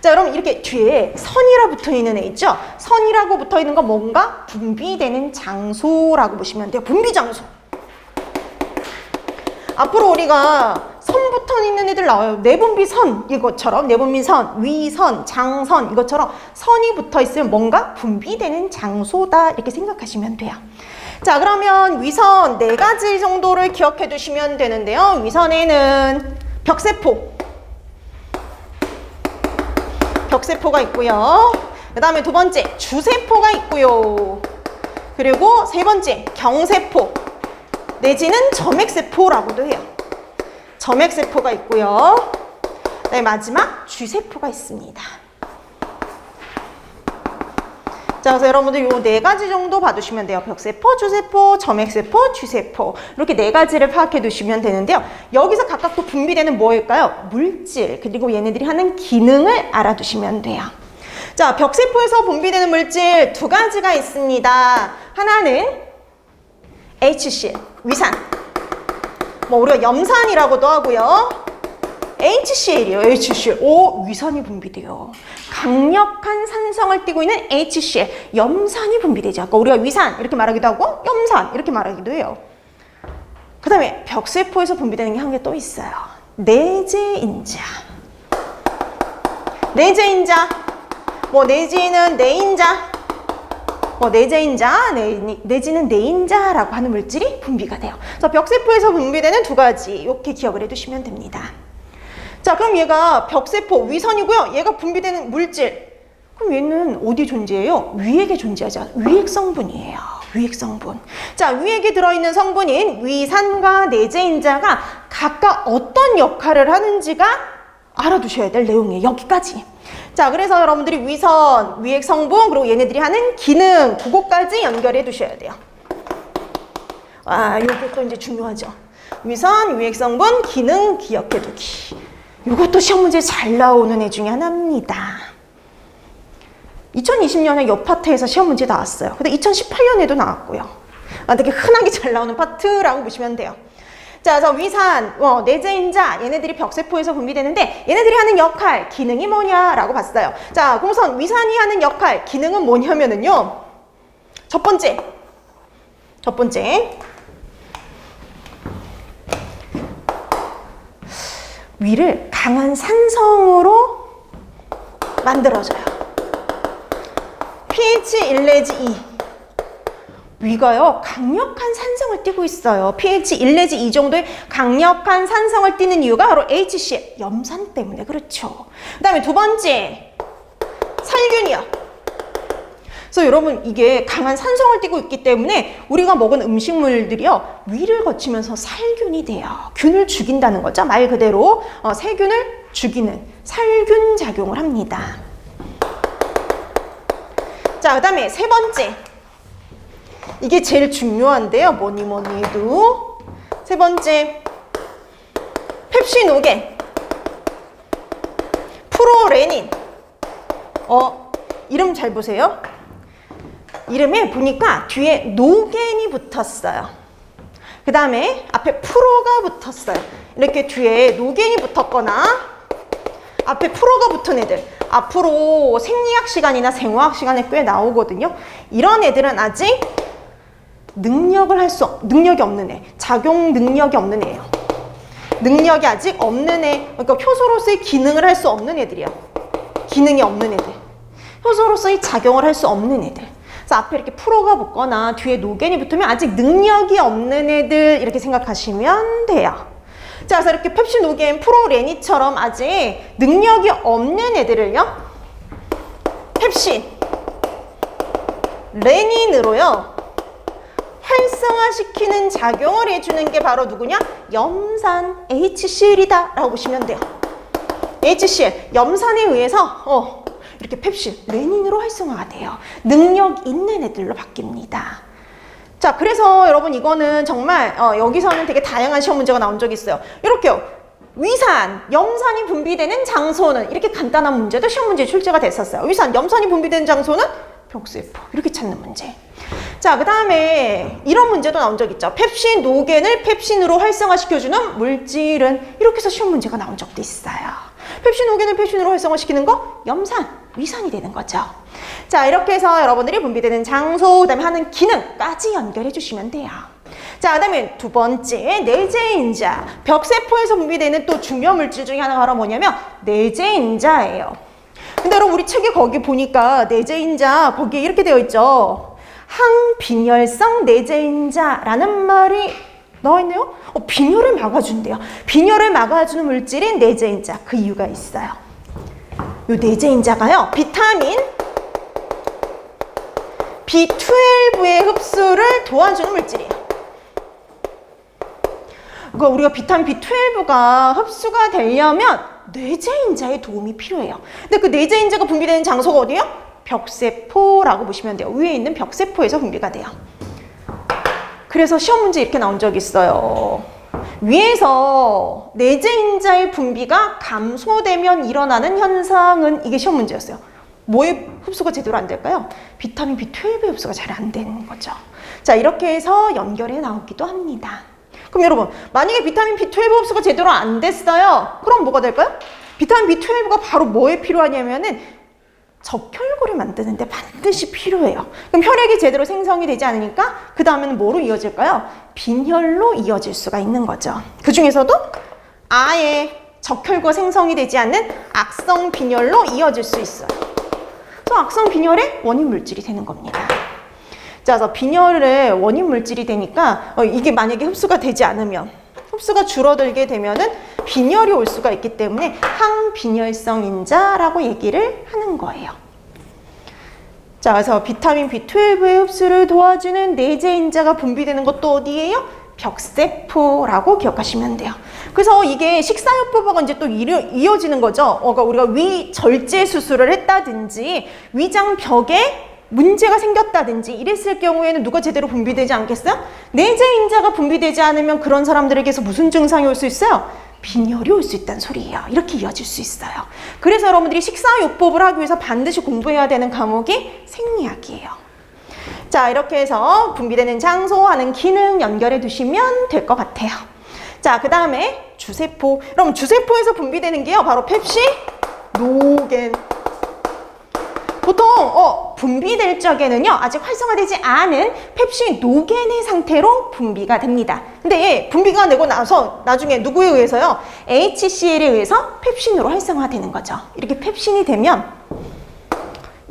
자, 여러분 이렇게 뒤에 선이라 붙어 있는 애 있죠? 선이라고 붙어 있는 건 뭔가 분비되는 장소라고 보시면 돼요. 분비 장소. 앞으로 우리가 선 붙어 있는 애들 나와요. 내분비선 이것처럼 내분비선, 위선, 장선 이것처럼 선이 붙어 있으면 뭔가 분비되는 장소다 이렇게 생각하시면 돼요. 자, 그러면 위선 네 가지 정도를 기억해 두시면 되는데요. 위선에는 벽세포가 있고요. 그 다음에 두 번째 주세포가 있고요. 그리고 세 번째 경세포 내지는 점액세포라고도 해요. 점액세포가 있고요. 그다음에 마지막 쥐세포가 있습니다. 자, 그래서 여러분들 요 네 가지 정도 봐두시면 돼요. 벽세포, 주세포, 점액세포, 쥐세포 이렇게 네 가지를 파악해 두시면 되는데요. 여기서 각각 또 분비되는 뭐일까요? 물질, 그리고 얘네들이 하는 기능을 알아두시면 돼요. 자, 벽세포에서 분비되는 물질 두 가지가 있습니다. 하나는 HCl, 위산. 뭐 우리가 염산이라고도 하고요. HCl이에요. HCl. 오, 위산이 분비돼요. 강력한 산성을 띠고 있는 HCl, 염산이 분비되죠. 아까 우리가 위산 이렇게 말하기도 하고 염산 이렇게 말하기도 해요. 그 다음에 벽세포에서 분비되는 게 한 개 또 있어요. 내재인자. 내재인자. 뭐 내지는 내인자. 뭐 내재인자, 내지는 내인자라고 하는 물질이 분비가 돼요. 그래서 벽세포에서 분비되는 두 가지 이렇게 기억을 해두시면 됩니다. 자, 그럼 얘가 벽세포 위선이고요. 얘가 분비되는 물질. 그럼 얘는 어디 존재해요? 위액에 존재하죠. 위액 성분이에요. 위액 성분. 자, 위액에 들어있는 성분인 위산과 내재인자가 각각 어떤 역할을 하는지가 알아두셔야 될 내용이에요. 여기까지. 자, 그래서 여러분들이 위선, 위액 성분, 그리고 얘네들이 하는 기능, 그거까지 연결해 두셔야 돼요. 와, 이것도 이제 중요하죠. 위선, 위액 성분, 기능 기억해 두기. 이것도 시험 문제에 잘 나오는 애 중에 하나입니다. 2020년에 이 파트에서 시험 문제 나왔어요. 근데 2018년에도 나왔고요. 되게 흔하게 잘 나오는 파트라고 보시면 돼요. 자, 그래서 위산, 내재인자 얘네들이 벽세포에서 분비되는데 얘네들이 하는 역할, 기능이 뭐냐라고 봤어요. 자, 그럼 위산이 하는 역할, 기능은 뭐냐면은요. 첫 번째. 위를 강한 산성으로 만들어줘요. pH 1 내지 2. 위가요, 강력한 산성을 띠고 있어요. pH 1 내지 2 정도의 강력한 산성을 띠는 이유가 바로 HCl, 염산 때문에 그렇죠. 그 다음에 두 번째, 살균이요. 그래서 여러분, 이게 강한 산성을 띠고 있기 때문에 우리가 먹은 음식물들이요, 위를 거치면서 살균이 돼요. 균을 죽인다는 거죠. 말 그대로 세균을 죽이는 살균 작용을 합니다. 자, 그 다음에 세 번째. 이게 제일 중요한데요. 뭐니 해도. 세 번째. 펩시노겐. 프로레닌. 이름 잘 보세요. 이름에 보니까 뒤에 노겐이 붙었어요. 그 다음에 앞에 프로가 붙었어요. 이렇게 뒤에 노겐이 붙었거나 앞에 프로가 붙은 애들, 앞으로 생리학 시간이나 생화학 시간에 꽤 나오거든요. 이런 애들은 아직 능력이 없는 애, 작용 능력이 없는 애예요. 능력이 아직 없는 애, 그러니까 효소로서의 기능을 할 수 없는 애들이야. 기능이 없는 애들. 효소로서의 작용을 할 수 없는 애들. 그래서 앞에 이렇게 프로가 붙거나 뒤에 노겐이 붙으면 아직 능력이 없는 애들, 이렇게 생각하시면 돼요. 자, 그래서 이렇게 펩시노겐, 프로레니처럼 아직 능력이 없는 애들을요, 펩신, 레닌으로요, 활성화시키는 작용을 해주는 게 바로 누구냐? 염산, HCl이다 라고 보시면 돼요. HCl, 염산에 의해서 이렇게 펩신, 레닌으로 활성화가 돼요. 능력 있는 애들로 바뀝니다. 자, 그래서 여러분 이거는 정말 여기서는 되게 다양한 시험 문제가 나온 적이 있어요. 이렇게요. 위산, 염산이 분비되는 장소는, 이렇게 간단한 문제도 시험 문제에 출제가 됐었어요. 위산, 염산이 분비되는 장소는 벽세포. 이렇게 찾는 문제. 자, 그 다음에 이런 문제도 나온 적 있죠. 펩신, 노겐을 펩신으로 활성화시켜주는 물질은, 이렇게 해서 시험 문제가 나온 적도 있어요. 펩신, 노겐을 펩신으로 활성화시키는 거, 염산, 위산이 되는 거죠. 자, 이렇게 해서 여러분들이 분비되는 장소, 그 다음에 하는 기능까지 연결해 주시면 돼요. 자, 그 다음에 두 번째, 내재인자. 벽세포에서 분비되는 또 중요 물질 중에 하나가 바로 뭐냐면 내재인자예요. 근데 여러분, 우리 책에 거기 보니까 내재인자, 거기에 이렇게 되어 있죠. 항빈혈성 내재인자라는 말이 나와 있네요. 빈혈을 막아준대요. 빈혈을 막아주는 물질인 내재인자. 그 이유가 있어요. 이 내재인자가요, 비타민 B12의 흡수를 도와주는 물질이에요. 그러니까 우리가 비타민 B12가 흡수가 되려면 내재인자의 도움이 필요해요. 근데 그 내재인자가 분비되는 장소가 어디예요? 벽세포라고 보시면 돼요. 위에 있는 벽세포에서 분비가 돼요. 그래서 시험 문제 이렇게 나온 적이 있어요. 위에서 내재인자의 분비가 감소되면 일어나는 현상은, 이게 시험 문제였어요. 뭐의 흡수가 제대로 안 될까요? 비타민 B12의 흡수가 잘 안 되는 거죠. 자, 이렇게 해서 연결해 나오기도 합니다. 그럼 여러분, 만약에 비타민 B12 흡수가 제대로 안 됐어요. 그럼 뭐가 될까요? 비타민 B12가 바로 뭐에 필요하냐면은 적혈구를 만드는데 반드시 필요해요. 그럼 혈액이 제대로 생성이 되지 않으니까 그 다음에는 뭐로 이어질까요? 빈혈로 이어질 수가 있는 거죠. 그 중에서도 아예 적혈구가 생성이 되지 않는 악성 빈혈로 이어질 수 있어요. 그래서 악성 빈혈의 원인 물질이 되는 겁니다. 자, 그래서 빈혈의 원인 물질이 되니까 이게 만약에 흡수가 되지 않으면, 흡수가 줄어들게 되면은 빈혈이 올 수가 있기 때문에 항빈혈성 인자라고 얘기를 하는 거예요. 자, 그래서 비타민 B12의 흡수를 도와주는 내재인자가 분비되는 것도 어디예요? 벽세포라고 기억하시면 돼요. 그래서 이게 식사요법하고 이제 또 이어지는 거죠. 그러니까 우리가 위 절제 수술을 했다든지 위장벽에 문제가 생겼다든지 이랬을 경우에는 누가 제대로 분비되지 않겠어요? 내재인자가 분비되지 않으면 그런 사람들에게서 무슨 증상이 올 수 있어요? 빈혈이 올 수 있다는 소리예요. 이렇게 이어질 수 있어요. 그래서 여러분들이 식사요법을 하기 위해서 반드시 공부해야 되는 과목이 생리학이에요. 자, 이렇게 해서 분비되는 장소 하는 기능 연결해 두시면 될 것 같아요. 자, 자, 그 다음에 주세포. 그럼 주세포에서 분비되는 게요, 바로 펩신, 노겐. 보통 분비될 적에는요, 아직 활성화되지 않은 펩신 노겐의 상태로 분비가 됩니다. 근데 분비가 되고 나서 나중에 누구에 의해서요? HCl에 의해서 펩신으로 활성화되는 거죠. 이렇게 펩신이 되면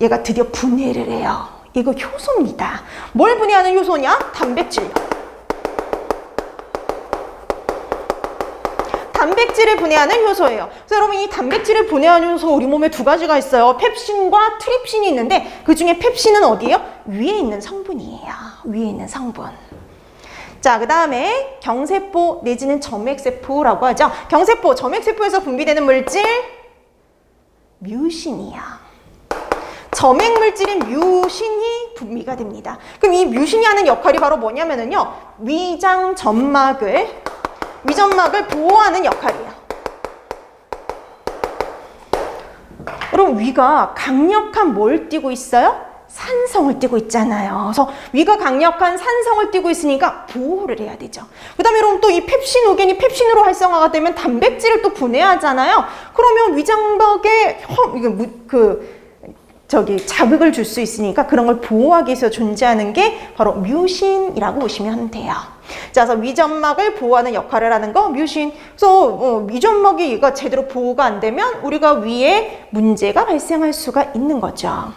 얘가 드디어 분해를 해요. 이거 효소입니다. 뭘 분해하는 효소냐? 단백질요. 단백질을 분해하는 효소예요. 그래서 여러분, 이 단백질을 분해하는 효소 우리 몸에 두 가지가 있어요. 펩신과 트립신이 있는데 그 중에 펩신은 어디예요? 위에 있는 성분이에요. 위에 있는 성분. 자, 그 다음에 경세포 내지는 점액세포라고 하죠. 경세포, 점액세포에서 분비되는 물질 뮤신이요. 점액물질인 뮤신이 분비가 됩니다. 그럼 이 뮤신이 하는 역할이 바로 뭐냐면은요, 위장점막을 보호하는 역할이에요. 여러분, 위가 강력한 뭘 띠고 있어요? 산성을 띠고 있잖아요. 그래서 위가 강력한 산성을 띠고 있으니까 보호를 해야 되죠. 그 다음에 여러분, 또 이 펩신오겐이 펩신으로 활성화가 되면 단백질을 또 분해하잖아요. 그러면 위장벽에 자극을 줄 수 있으니까 그런 걸 보호하기 위해서 존재하는 게 바로 뮤신이라고 보시면 돼요. 자, 그래서 위점막을 보호하는 역할을 하는 거 뮤신. 그래서 위점막이 얘가 제대로 보호가 안 되면 우리가 위에 문제가 발생할 수가 있는 거죠.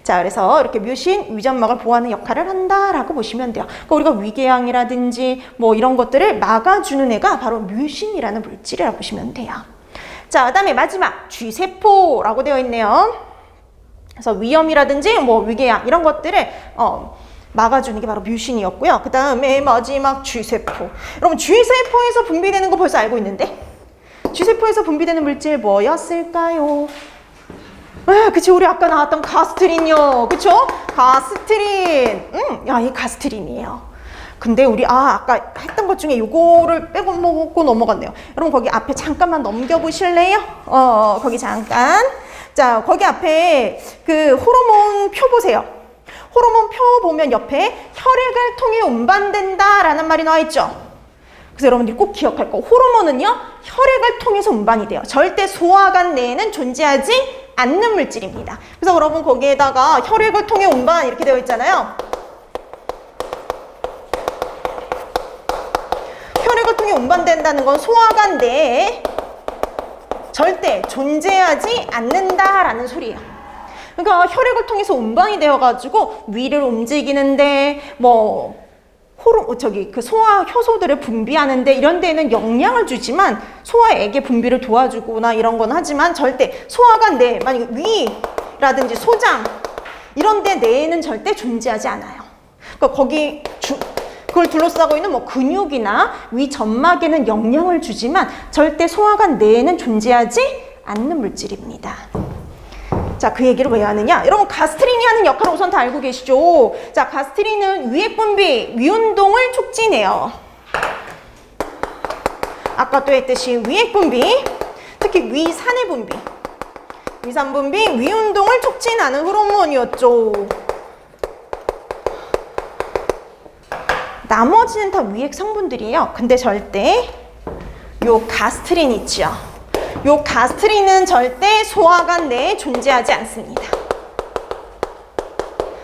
자, 그래서 이렇게 뮤신, 위점막을 보호하는 역할을 한다라고 보시면 돼요. 그러니까 우리가 위궤양이라든지 뭐 이런 것들을 막아주는 애가 바로 뮤신이라는 물질이라고 보시면 돼요. 자, 그 다음에 마지막 쥐세포라고 되어 있네요. 그래서 위염이라든지 뭐 위궤양 이런 것들을 막아주는 게 바로 뮤신이었고요. 그 다음에 마지막 쥐세포. 여러분, 쥐세포에서 분비되는 거 벌써 알고 있는데 쥐세포에서 분비되는 물질 뭐였을까요? 그치, 우리 아까 나왔던 가스트린요. 그쵸? 가스트린. 야, 이 가스트린이에요. 근데 우리 아까 했던 것 중에 요거를 빼고 먹고 넘어갔네요. 여러분, 거기 앞에 잠깐만 넘겨보실래요? 거기 잠깐. 자, 거기 앞에 그 호르몬 표 보세요. 호르몬 표 보면 옆에 혈액을 통해 운반된다라는 말이 나와 있죠. 그래서 여러분들이 꼭 기억할 거, 호르몬은요, 혈액을 통해서 운반이 돼요. 절대 소화관 내에는 존재하지 않는 물질입니다. 그래서 여러분, 거기에다가 혈액을 통해 운반 이렇게 되어 있잖아요. 혈액을 통해 운반된다는 건 소화관 내에 절대 존재하지 않는다라는 소리예요. 그러니까 혈액을 통해서 운반이 되어가지고 위를 움직이는데 그 소화 효소들을 분비하는데 이런 데에는 영향을 주지만 소화액의 분비를 도와주거나 이런 건 하지만 절대 소화관 내, 만약에 위라든지 소장 이런 데 내에는 절대 존재하지 않아요. 그러니까 그걸 둘러싸고 있는 근육이나 위 점막에는 영향을 주지만 절대 소화관 내에는 존재하지 않는 물질입니다. 자, 그 얘기를 왜 하느냐? 여러분, 가스트린이 하는 역할을 우선 다 알고 계시죠? 자, 가스트린은 위액 분비, 위운동을 촉진해요. 아까 또 했듯이 위액 분비, 특히 위산의 분비, 위산 분비, 위운동을 촉진하는 호르몬이었죠. 나머지는 다 위액 성분들이에요. 근데 절대 요 가스트린 있죠. 요 가스트린은 절대 소화관 내에 존재하지 않습니다.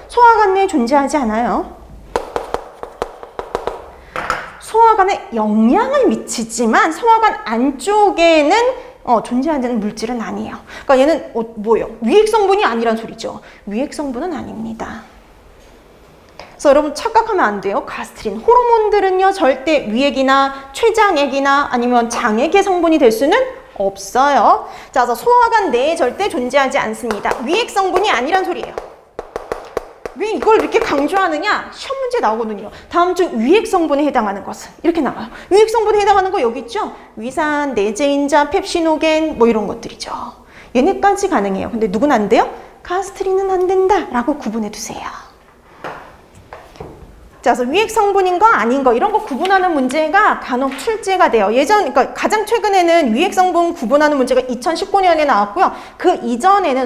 소화관 내에 존재하지 않아요. 소화관에 영향을 미치지만 소화관 안쪽에는 존재하는 물질은 아니에요. 그러니까 얘는 뭐예요? 위액 성분이 아니란 소리죠. 위액 성분은 아닙니다. 그래서 여러분, 착각하면 안 돼요. 가스트린 호르몬들은요, 절대 위액이나 췌장액이나 아니면 장액의 성분이 될 수는 없어요. 자, 그래서 소화관 내에 절대 존재하지 않습니다. 위액 성분이 아니란 소리예요. 왜 이걸 이렇게 강조하느냐? 시험 문제 나오거든요. 다음 중 위액 성분에 해당하는 것은 이렇게 나와요. 위액 성분에 해당하는 거 여기 있죠? 위산, 내재인자, 펩시노겐 이런 것들이죠. 얘네까지 가능해요. 근데 누군 안 돼요? 가스트린은 안 된다라고 구분해 두세요. 자, 그래서 위액 성분인 거 아닌 거 이런 거 구분하는 문제가 간혹 출제가 돼요. 그러니까 가장 최근에는 위액 성분 구분하는 문제가 2019년에 나왔고요. 그 이전에는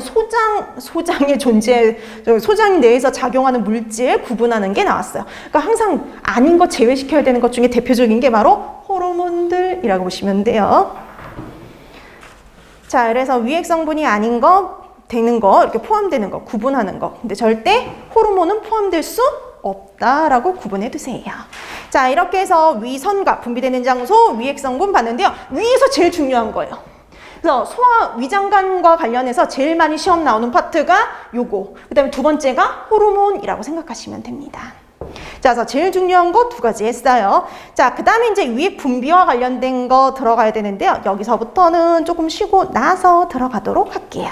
소장의 존재, 소장 내에서 작용하는 물질 구분하는 게 나왔어요. 그러니까 항상 아닌 거 제외시켜야 되는 것 중에 대표적인 게 바로 호르몬들이라고 보시면 돼요. 자, 그래서 위액 성분이 아닌 거, 되는 거, 이렇게 포함되는 거, 구분하는 거. 근데 절대 호르몬은 포함될 수 없다라고 구분해 두세요. 자, 이렇게 해서 위선과 분비되는 장소, 위액 성분 봤는데요. 위에서 제일 중요한 거예요. 그래서 소화, 위장관과 관련해서 제일 많이 시험 나오는 파트가 요거. 그 다음에 두 번째가 호르몬이라고 생각하시면 됩니다. 자, 그래서 제일 중요한 거 두 가지 했어요. 자, 그 다음에 이제 위액 분비와 관련된 거 들어가야 되는데요. 여기서부터는 조금 쉬고 나서 들어가도록 할게요.